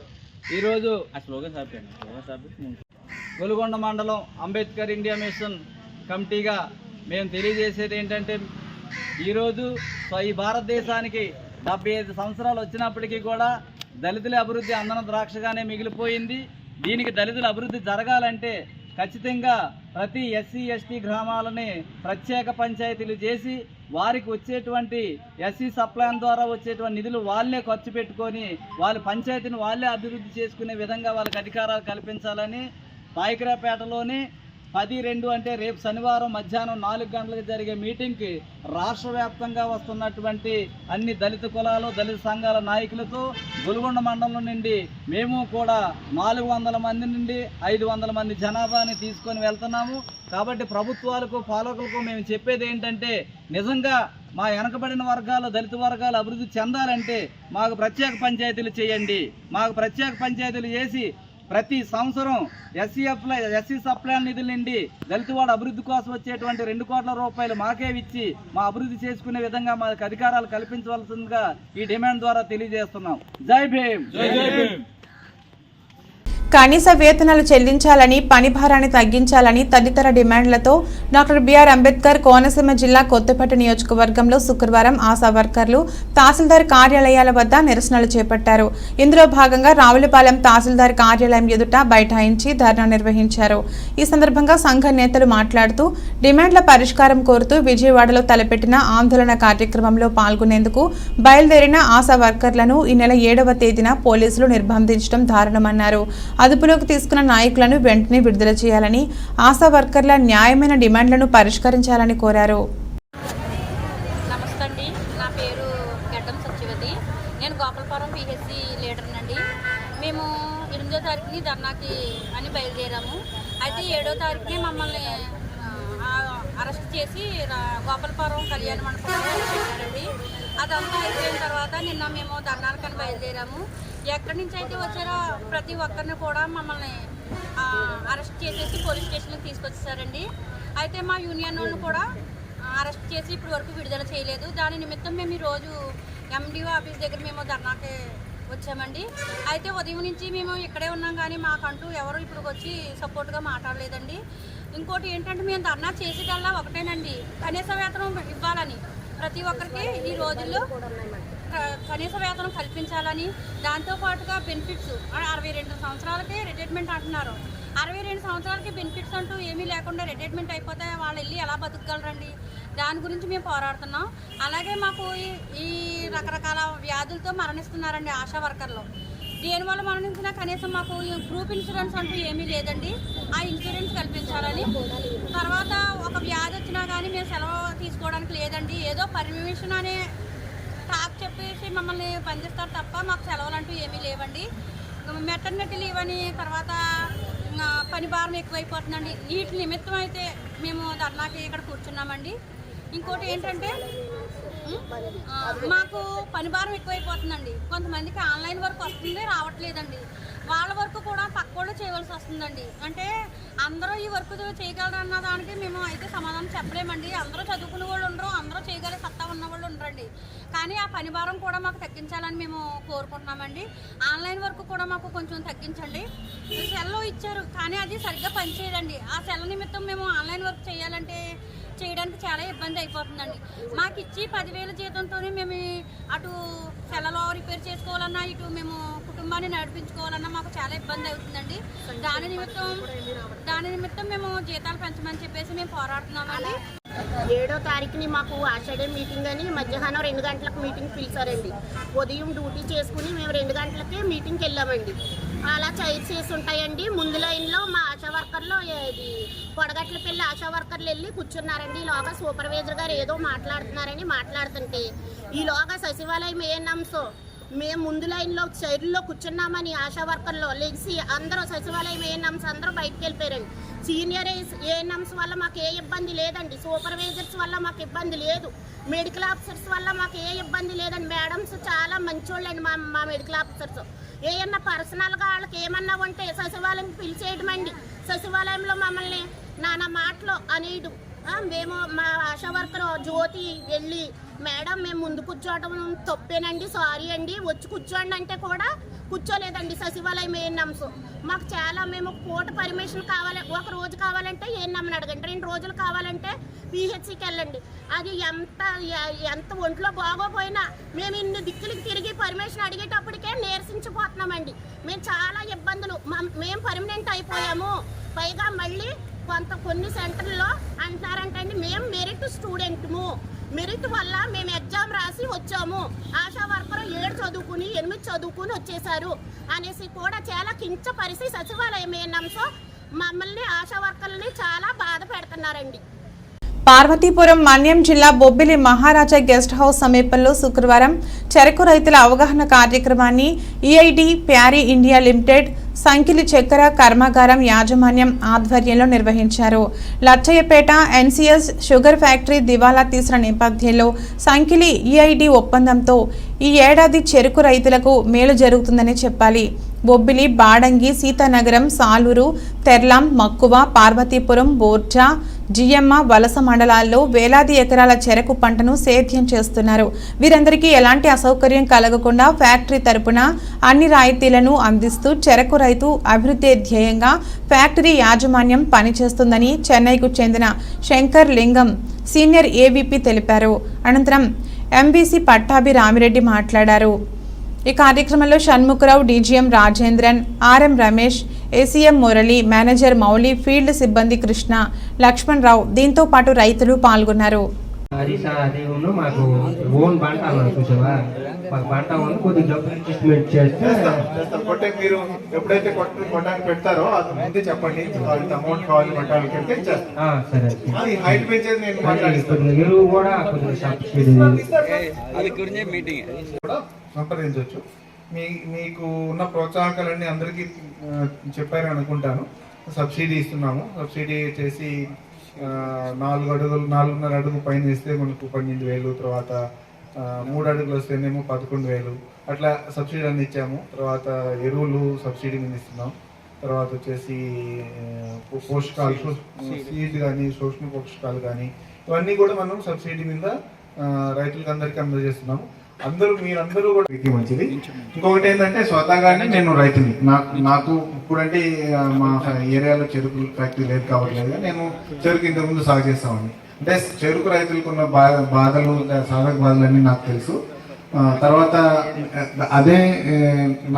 ఈరోజు గొలుగొండ మండలం అంబేద్కర్ ఇండియా మిషన్ కమిటీగా మేము తెలియజేసేది ఏంటంటే, ఈరోజు ఈ భారతదేశానికి 75 సంవత్సరాలు వచ్చినప్పటికీ కూడా దళితుల అభివృద్ధి అందన ద్రాక్షగానే మిగిలిపోయింది. దీనికి దళితుల అభివృద్ధి జరగాలంటే ఖచ్చితంగా ప్రతి ఎస్సీ ఎస్టీ గ్రామాలని ప్రత్యేక పంచాయతీలు చేసి వారికి వచ్చేటువంటి ఎస్సీ సప్లాన్ ద్వారా వచ్చేటువంటి నిధులు వాళ్ళే ఖర్చు పెట్టుకొని వాళ్ళ పంచాయతీని వాళ్ళే అభివృద్ధి చేసుకునే విధంగా వాళ్ళకి అధికారాలు కల్పించాలని పాయికరాపేటలోని 10-2 అంటే రేపు శనివారం మధ్యాహ్నం 4 గంటలకు జరిగే మీటింగ్కి రాష్ట్ర వ్యాప్తంగా వస్తున్నటువంటి అన్ని దళిత కులాలు దళిత సంఘాల నాయకులతో గొలుగొండ మండలం నుండి మేము కూడా 400 మంది నుండి 500 మంది జనాభాని తీసుకొని వెళ్తున్నాము. కాబట్టి ప్రభుత్వాలకు పాలకులకు మేము చెప్పేది ఏంటంటే, నిజంగా మా వెనకబడిన వర్గాలు దళిత వర్గాలు అభివృద్ధి చెందాలంటే మాకు ప్రత్యేక పంచాయతీలు చేయండి. మాకు ప్రత్యేక పంచాయతీలు చేసి ప్రతి సంవత్సరం ఎస్సీ సప్లాన్ నిధుల నుండి దళితవాడ అభివృద్ధి కోసం వచ్చేటువంటి 2 కోట్ల రూపాయలు మాకే ఇచ్చి మా అభివృద్ధి చేసుకునే విధంగా మాకు అధికారాలు కల్పించవలసిందిగా ఈ డిమాండ్ ద్వారా తెలియజేస్తున్నాం. జై భీమ్. కనీస వేతనాలు చెల్లించాలని, పని భారాన్ని తగ్గించాలని తదితర డిమాండ్లతో డాక్టర్ బిఆర్ అంబేద్కర్ కోనసీమ జిల్లా కొత్తపేట నియోజకవర్గంలో శుక్రవారం ఆశా వర్కర్లు తహసీల్దార్ కార్యాలయాల వద్ద నిరసనలు చేపట్టారు. ఇందులో భాగంగా రావులపాలెం తహసీల్దార్ కార్యాలయం ఎదుట బైఠాయించి ధర్నా నిర్వహించారు. ఈ సందర్భంగా సంఘ నేతలు మాట్లాడుతూ డిమాండ్ల పరిష్కారం కోరుతూ విజయవాడలో తలపెట్టిన ఆందోళన కార్యక్రమంలో పాల్గొనేందుకు బయలుదేరిన ఆశా వర్కర్లను ఈ నెల 7వ తేదీన పోలీసులు నిర్బంధించడం దారుణమన్నారు. అదుపులోకి తీసుకున్న నాయకులను వెంటనే విడుదల చేయాలని, ఆశా వర్కర్ల న్యాయమైన డిమాండ్లను పరిష్కరించాలని కోరారు. నమస్తే అండి, నా పేరు గడ్డం సత్యవతి. నేను గోపాలపురం పిహెచ్సి లీడర్నండి. మేము 8వ తారీఖుని ధర్నాకి అని బయలుదేరాము. అయితే 7వ తారీఖునే మమ్మల్ని అరెస్ట్ చేసి గోపాలపురం కళ్యాణ మండపంలో పెట్టారండి. అదంతా అయిపోయిన తర్వాత నిన్న మేము ధర్నాలకని బయలుదేరాము. ఎక్కడి నుంచి అయితే వచ్చారో ప్రతి ఒక్కరిని కూడా మమ్మల్ని అరెస్ట్ చేసేసి పోలీస్ స్టేషన్కి తీసుకొచ్చేసారండి. అయితే మా యూనియన్ వాళ్ళు కూడా అరెస్ట్ చేసి ఇప్పటి వరకు విడుదల చేయలేదు. దాని నిమిత్తం మేము ఈరోజు ఎండిఓ ఆఫీస్ దగ్గర మేము ధర్నాకి వచ్చామండి. అయితే ఉదయం నుంచి మేము ఇక్కడే ఉన్నాం, కానీ మాకంటూ ఎవరు ఇప్పుడు వచ్చి సపోర్ట్గా మాట్లాడలేదండి. ఇంకోటి ఏంటంటే, మేము ధర్నా చేసేదల్లా ఒకటేనండి, కనీస వేతనం ఇవ్వాలని. ప్రతి ఒక్కరికి ఈ రోజుల్లో కనీస వేతనం కల్పించాలని, దాంతోపాటుగా బెనిఫిట్స్ 62 సంవత్సరాలకి రిటైర్మెంట్ అంటున్నారు. 62 సంవత్సరాలకి బెనిఫిట్స్ అంటూ ఏమీ లేకుండా రిటైర్మెంట్ అయిపోతే వాళ్ళు వెళ్ళి ఎలా బతకగలరండి? దాని గురించి మేము పోరాడుతున్నాం. అలాగే మాకు ఈ రకరకాల వ్యాధులతో మరణిస్తున్నారండి ఆశా వర్కర్లు. దేనివల్ల మరణించినా కనీసం మాకు గ్రూప్ ఇన్సూరెన్స్ అంటూ ఏమీ లేదండి. ఆ ఇన్సూరెన్స్ కల్పించాలని. తర్వాత ఒక వ్యాధి వచ్చినా కానీ మేము సెలవు తీసుకోవడానికి లేదండి. ఏదో పర్మిషన్ అనే టాక్ చెప్పేసి మమ్మల్ని పనిచేస్తారు తప్ప మాకు సెలవులు అంటూ ఏమీ లేవండి. మెటర్నిటీ లీవ్ అని, తర్వాత పని భారం ఎక్కువైపోతుందండి. వీటి నిమిత్తం అయితే మేము ధర్నాకి ఇక్కడ కూర్చున్నామండి. ఇంకోటి ఏంటంటే, మాకు పని భారం ఎక్కువైపోతుందండి. కొంతమందికి ఆన్లైన్ వర్క్ వస్తుంది, రావట్లేదండి. వాళ్ళ వర్క్ కూడా పక్కోళ్ళు చేయవలసి వస్తుందండి. అంటే అందరూ ఈ వర్క్ చేయగలరన్న దానికి మేము అయితే సమాధానం చెప్పలేమండి. అందరూ చదువుకునే వాళ్ళు ఉండరు, అందరూ చేయగలిగే సత్తా ఉన్న వాళ్ళు ఉండరండి. కానీ ఆ పని భారం కూడా మాకు తగ్గించాలని మేము కోరుకుంటున్నామండి. ఆన్లైన్ వర్క్ కూడా మాకు కొంచెం తగ్గించండి. సెల్లో ఇచ్చారు కానీ అది సరిగ్గా పనిచేయదండి. ఆ సెల్ నిమిత్తం మేము ఆన్లైన్ వర్క్ చేయాలంటే చేయడానికి చాలా ఇబ్బంది అయిపోతుందండి. మాకు ఇచ్చి 10,000 జీతంతోనే మేము అటు సెలలో రిపేర్ చేసుకోవాలన్నా, ఇటు మేము కుటుంబాన్ని నడిపించుకోవాలన్నా మాకు చాలా ఇబ్బంది అవుతుందండి. దాని నిమిత్తం మేము జీతాలు పెంచమని చెప్పేసి మేము పోరాడుతున్నామండి. 7వ తారీఖుని మాకు ఆషాఢ మీటింగ్ అని మధ్యాహ్నం 2 గంటలకు మీటింగ్ పిలిచారండి. ఉదయం డ్యూటీ చేసుకుని మేము 2 గంటలకే మీటింగ్కి వెళ్ళామండి. అలా చేసి ఉంటాయండి. ముందు లైన్లో మా ఆశా వర్కర్లు పొడగట్ల పెళ్ళి ఆశా వర్కర్లు వెళ్ళి కూర్చున్నారండి. ఈలోగా సూపర్వైజర్ గారు ఏదో మాట్లాడుతున్నారని మాట్లాడుతుంటే, ఈలోగా సచివాలయం ఏఎన్ఎంస్ మేము ముందు లైన్లో చైర్లో కూర్చున్నామని ఆశా వర్కర్లో లెగిసి అందరూ సచివాలయం ఏఎన్ఎంస్ అందరూ బయటకు వెళ్ళిపోయారండి. సీనియర్ ఏఎన్ఎంస్ వల్ల మాకు ఏ ఇబ్బంది లేదండి, సూపర్వైజర్స్ వల్ల మాకు ఇబ్బంది లేదు, మెడికల్ ఆఫీసర్స్ వల్ల మాకు ఏ ఇబ్బంది లేదండి. మేడమ్స్ చాలా మంచోళ్ళండి మా మెడికల్ ఆఫీసర్స్. ఏమన్నా పర్సనల్గా వాళ్ళకి ఏమన్నా ఉంటే సచివాలయం పిలిచేయడం అండి. సచివాలయంలో మమ్మల్ని నానా మాటలు అనేయడం. మేము మా ఆశా వర్కర్ జ్యోతి వెళ్ళి మేడం మేము ముందు కూర్చోవడం తప్పేనండి, సారీ అండి, వచ్చి కూర్చోండి అంటే కూడా కూర్చోలేదండి సచివాలయం ఏఎన్ఎంస్. మాకు చాలా మేము పూట పర్మిషన్ కావాలి, ఒక రోజు కావాలంటే ఏఎన్ఎంని అడగండి, 2 రోజులు కావాలంటే పిహెచ్సికి వెళ్ళండి. అది ఎంత ఒంట్లో బాగోపోయినా మేము ఇన్ని దిక్కులకి తిరిగి పర్మిషన్ అడిగేటప్పటికే నీరసించిపోతున్నామండి. మేము చాలా ఇబ్బందులు, మేము పర్మనెంట్ అయిపోయాము. పైగా మళ్ళీ కొన్ని సెంటర్లో అంటున్నారంటే అండి మేము మెరిట్ స్టూడెంట్ము, మెరిట్ వల్ల మేము ఎగ్జామ్ రాసి వచ్చాము, ఆశా వర్కర్ 7 చదువుకుని 8 చదువుకుని వచ్చేసారు అనేసి కూడా చాలా కించపరిచి సచివాలయం ఏఎన్ఎంస్ మమ్మల్ని ఆశా వర్కర్లని చాలా బాధ పెడుతున్నారండి. పార్వతీపురం మన్యం జిల్లా బొబ్బిలి మహారాజా గెస్ట్ హౌస్ సమీపంలో శుక్రవారం చెరకు రైతుల అవగాహన కార్యక్రమాన్ని ఈఐడి ప్యారీ ఇండియా లిమిటెడ్ సంకిలి చక్కెర కర్మాగారం యాజమాన్యం ఆధ్వర్యంలో నిర్వహించారు. లచ్చయ్యపేట ఎన్సీఎస్ షుగర్ ఫ్యాక్టరీ దివాలా తీసిన నేపథ్యంలో సంకిలి ఈఐడి ఒప్పందంతో ఈ ఏడాది చెరుకు రైతులకు మేలు జరుగుతుందని చెప్పాలి. బొబ్బిలి, బాడంగి, సీతానగరం, సాలూరు, తెర్లాం, మక్కువ, పార్వతీపురం, బోర్జా, జియమ్మ, వలస మండలాల్లో వేలాది ఎకరాల చెరకు పంటను సేద్యం చేస్తున్నారు. వీరందరికీ ఎలాంటి అసౌకర్యం కలగకుండా ఫ్యాక్టరీ తరపున అన్ని రాయితీలను అందిస్తూ చెరకు రైతు అభివృద్ధి ధ్యేయంగా ఫ్యాక్టరీ యాజమాన్యం పనిచేస్తుందని చెన్నైకు చెందిన శంకర్ లింగం సీనియర్ ఏవీపీ తెలిపారు. అనంతరం ఎంబీసీ పట్టాభి రామిరెడ్డి మాట్లాడారు. ఈ కార్యక్రమంలో Shanmukha Rao, DGM Rajendran, RM Ramesh, ACM Murali, manager Mouli, field సిబ్బంది కృష్ణ, లక్ష్మణ్ రావు, దీంతో పాటు రైతులు పాల్గొన్నారు. మాకు ఓన్ పంట చూసావా, మాకు పంట కొద్దిగా అడ్జస్ట్మెంట్ చేస్తే మీరు ఎప్పుడైతే కొట్టడానికి పెడతారో అది ముందే చెప్పండి, అమౌంట్ కావాలి కొట్టాలి. సరే, హైట్ పెంచేది నేను మాట్లాడిస్తాను. ఎరువు కూడా కొద్దిగా సబ్సిడీ కూడా సంప్రదించవచ్చు. మీకు ఉన్న ప్రోత్సాహకాలన్నీ అందరికీ చెప్పారని అనుకుంటాను. సబ్సిడీ ఇస్తున్నాము. సబ్సిడీ చేసి 4.5 అడుగు పైన వేస్తే మనకు 12,000, తర్వాత 3 అడుగులు వస్తేనేమో 11,000, అట్లా సబ్సిడీ అన్ని ఇచ్చాము. తర్వాత ఎరువులు సబ్సిడీ మీద ఇస్తున్నాం. తర్వాత వచ్చేసి పోషకాలు, సీడ్ కానీ సూక్ష్మ పోషకాలు కానీ ఇవన్నీ కూడా మనం సబ్సిడీ మీద రైతులకు అందరికీ అందజేస్తున్నాము. మీరందరూ కూడా మంచిది. ఇంకొకటి ఏంటంటే స్వతహాగానే నేను రైతుని, నాకు ఇప్పుడంటే మా ఏరియాలో చెరుకు ఫ్యాక్టరీ లేదు కావట్లేదు, నేను చెరుకు ఇంతకుముందు సాగు చేస్తామని. అంటే చెరుకు రైతులకు ఉన్న బాధలు, సాధక బాధలన్నీ నాకు తెలుసు. తర్వాత అదే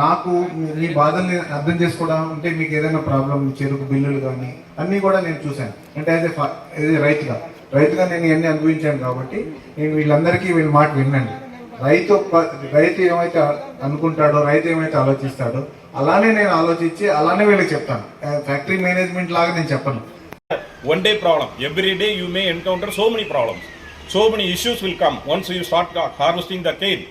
నాకు మీ బాధల్ని అర్థం చేసుకోవడం అంటే మీకు ఏదైనా ప్రాబ్లం, చెరుకు బిల్లులు కానీ అన్నీ కూడా నేను చూశాను. అంటే రైతుగా నేను ఇవన్నీ అనుభవించాను కాబట్టి నేను వీళ్ళందరికీ వీళ్ళ మాట వినండి. రైతు ఏమైతే అనుకుంటాడో, రైతు ఏమైతే ఆలోచిస్తాడో అలానే నేను ఆలోచించి అలానే వీళ్ళకి చెప్తాను. ఫ్యాక్టరీ మేనేజ్మెంట్ లాగా నేను చెప్పను. One day problem. Every day you may encounter so many problems. So many issues will come. Once you start harvesting the cane,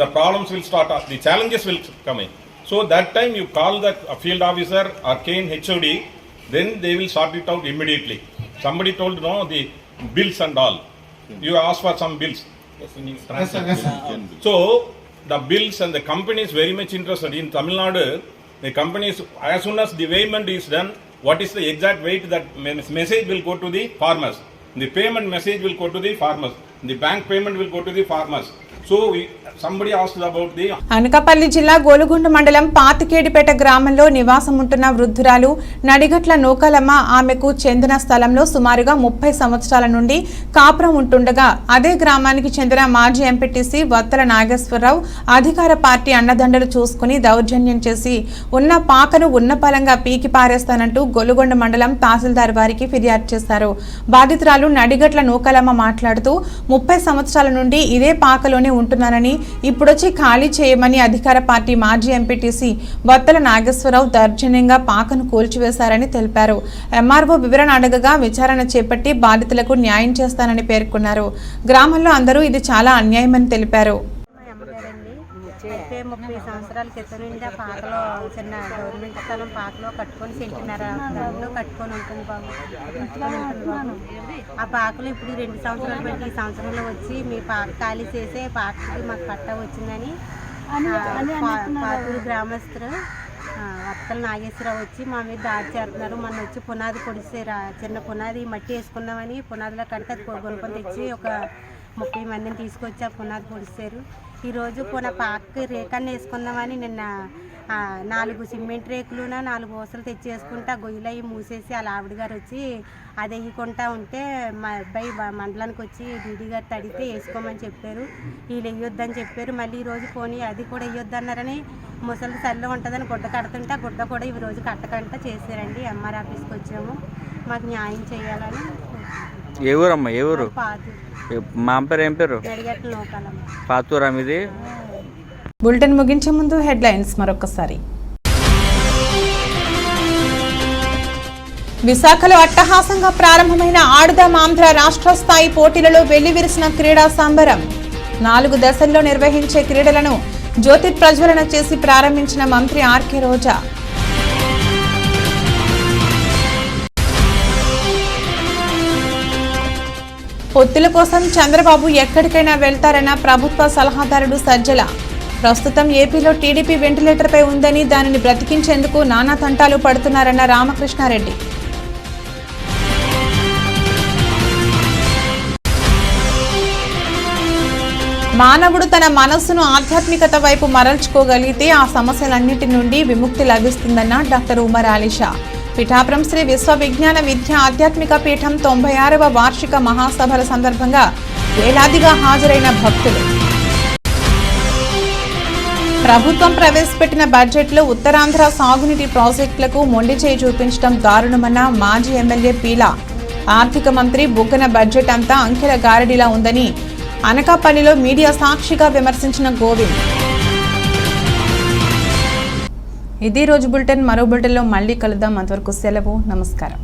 the problems will start, the challenges will come in. So that time you call the field officer or cane HOD, then they will sort it out immediately. Somebody told, no, the bills and all. You ask for some bills. Yes, sir. So the bills and the company is very much interested. In Tamil Nadu, the companies, as soon as the payment is done, what is the exact weight, that message will go to the farmers. The payment message will go to the farmers. The bank payment will go to the farmers. So somebody asked about the Anakapalli జిల్లా గోలుగుంట మండలం పాతికేడిపేట గ్రామంలో నివాసం ఉంటున్న వృద్ధురాలు నడిగట్ల నూకలమ్మ ఆమెకు చెందిన స్థలంలో సుమారుగా 30 సంవత్సరాల నుండి కాపురం ఉంటుండగా అదే గ్రామానికి చెందిన మాజీ ఎంపీటీసీ వత్తల నాగేశ్వరరావు అధికార పార్టీ అండదండలు చూసుకుని దౌర్జన్యం చేసి ఉన్న పాకను ఉన్నపలంగా పీకి పారేస్తానంటూ గోలుగొండ మండలం తహసీల్దార్ వారికి ఫిర్యాదు చేశారు. బాధితురాలు నడిగట్ల నూకలమ్మ మాట్లాడుతూ 30 సంవత్సరాల నుండి ఇదే పాకలోనే ఉంటున్నానని, ఇప్పుడొచ్చి ఖాళీ చేయమని అధికార పార్టీ మాజీ ఎంపీటీసీ వత్తల నాగేశ్వరరావు దౌర్జన్యంగా పాకను కూల్చివేశారని తెలిపారు. ఎంఆర్ఓ వివరణ అడగగా విచారణ చేపట్టి బాధితులకు న్యాయం చేస్తానని పేర్కొన్నారు. గ్రామంలో అందరూ ఇది చాలా అన్యాయమని తెలిపారు. అయితే 30 సంవత్సరాల క్రితం నుండి ఆ పాకలో చిన్న గవర్నమెంట్ స్థలం పాకలో కట్టుకొని సెంటున్నర దాంట్లో కట్టుకొని ఉంటుంది బాబు. ఆ పాకలో ఇప్పుడు 2 సంవత్సరాలు బట్టి ఈ సంవత్సరంలో వచ్చి మీ పాక ఖాళీ చేసే పాకకి మాకు పట్టా వచ్చిందని పాతూరు గ్రామస్తులు వత్తల నాగేశ్వరరావు వచ్చి మా మీద దాడి చేస్తున్నారు. మొన్న వచ్చి పునాది పొడిసారు, చిన్న పునాది మట్టి వేసుకుందామని పునాదిలో కడితే అది గుణపం తెచ్చి ఒక 30 మందిని తీసుకొచ్చి ఆ పునాది పొడిసారు. ఈరోజు పాకకి రేకాన్ని వేసుకుందామని నిన్న 4 సిమెంట్ రేకులు 4 ఊసలు తెచ్చేసుకుంటే ఆ గొయ్యిలు అవి మూసేసి వాళ్ళ ఆవిడ గారు వచ్చి అది వేయకుండా ఉంటే మా అబ్బాయి మండలానికి వచ్చి డీడీ గారు తడితే వేసుకోమని చెప్పారు. వీళ్ళు వేయొద్దని చెప్పారు. మళ్ళీ ఈరోజు పోనీ అది కూడా వేయొద్దన్నారని ముసలి చల్లి ఉంటుందని గుడ్డ కడుతుంటే ఆ గుడ్డ కూడా ఈరోజు కట్టకంట చేశారండి. ఎంఆర్ ఆఫీస్కి వచ్చాము, మాకు న్యాయం చేయాలని. ఏ ఊరమ్మా? ఏ ఊరు? మా పేరు ఏం పేరు? నడిగట్ల నౌకాలమ్మ. పాతూరా మీది? బులెటిన్ ముగించే ముందు హెడ్లైన్స్ మరొకసారి. విశాఖలో అట్టహాసంగా ప్రారంభమైన ఆడుదాం ఆంధ్ర రాష్ట్ర స్థాయి పోటీలలో వెల్లివిరిసిన క్రీడా సంబరం. 4 దశల్లో నిర్వహించే క్రీడలను జ్యోతి ప్రజ్వలన చేసి ప్రారంభించిన మంత్రి ఆర్కే రోజా. పొత్తుల కోసం చంద్రబాబు ఎక్కడికైనా వెళ్తారన్న ప్రభుత్వ సలహాదారుడు సజ్జల. ప్రస్తుతం ఏపీలో టీడీపీ వెంటిలేటర్పై ఉందని దానిని బ్రతికించేందుకు నానా తంటాలు పడుతున్నారన్న రామకృష్ణారెడ్డి. మానవుడు తన మనస్సును ఆధ్యాత్మికత వైపు మరల్చుకోగలిగితే ఆ సమస్యలన్నిటి నుండి విముక్తి లభిస్తుందన్న డాక్టర్ ఉమర్ అలీషా. పిఠాపురం శ్రీ విశ్వ విజ్ఞాన విద్య ఆధ్యాత్మిక పీఠం 96వ వార్షిక మహాసభల సందర్భంగా వేలాదిగా హాజరైన భక్తులు. ప్రభుత్వం ప్రవేశపెట్టిన బడ్జెట్లో ఉత్తరాంధ్ర సాగునీటి ప్రాజెక్టులకు మొండి చేయి చూపించడం దారుణమన్న మాజీ ఎమ్మెల్యే పీలా. ఆర్థిక మంత్రి బుగ్గన బడ్జెట్ అంతా అంకెల గారడిలా ఉందని అనకాపల్లిలో మీడియా సాక్షిగా విమర్శించిన గోవింద్. ఇది రోజు బులెటిన్. మరో బులెటిన్లో మళ్ళీ కలుద్దాం. అంతవరకు సెలవు. నమస్కారం.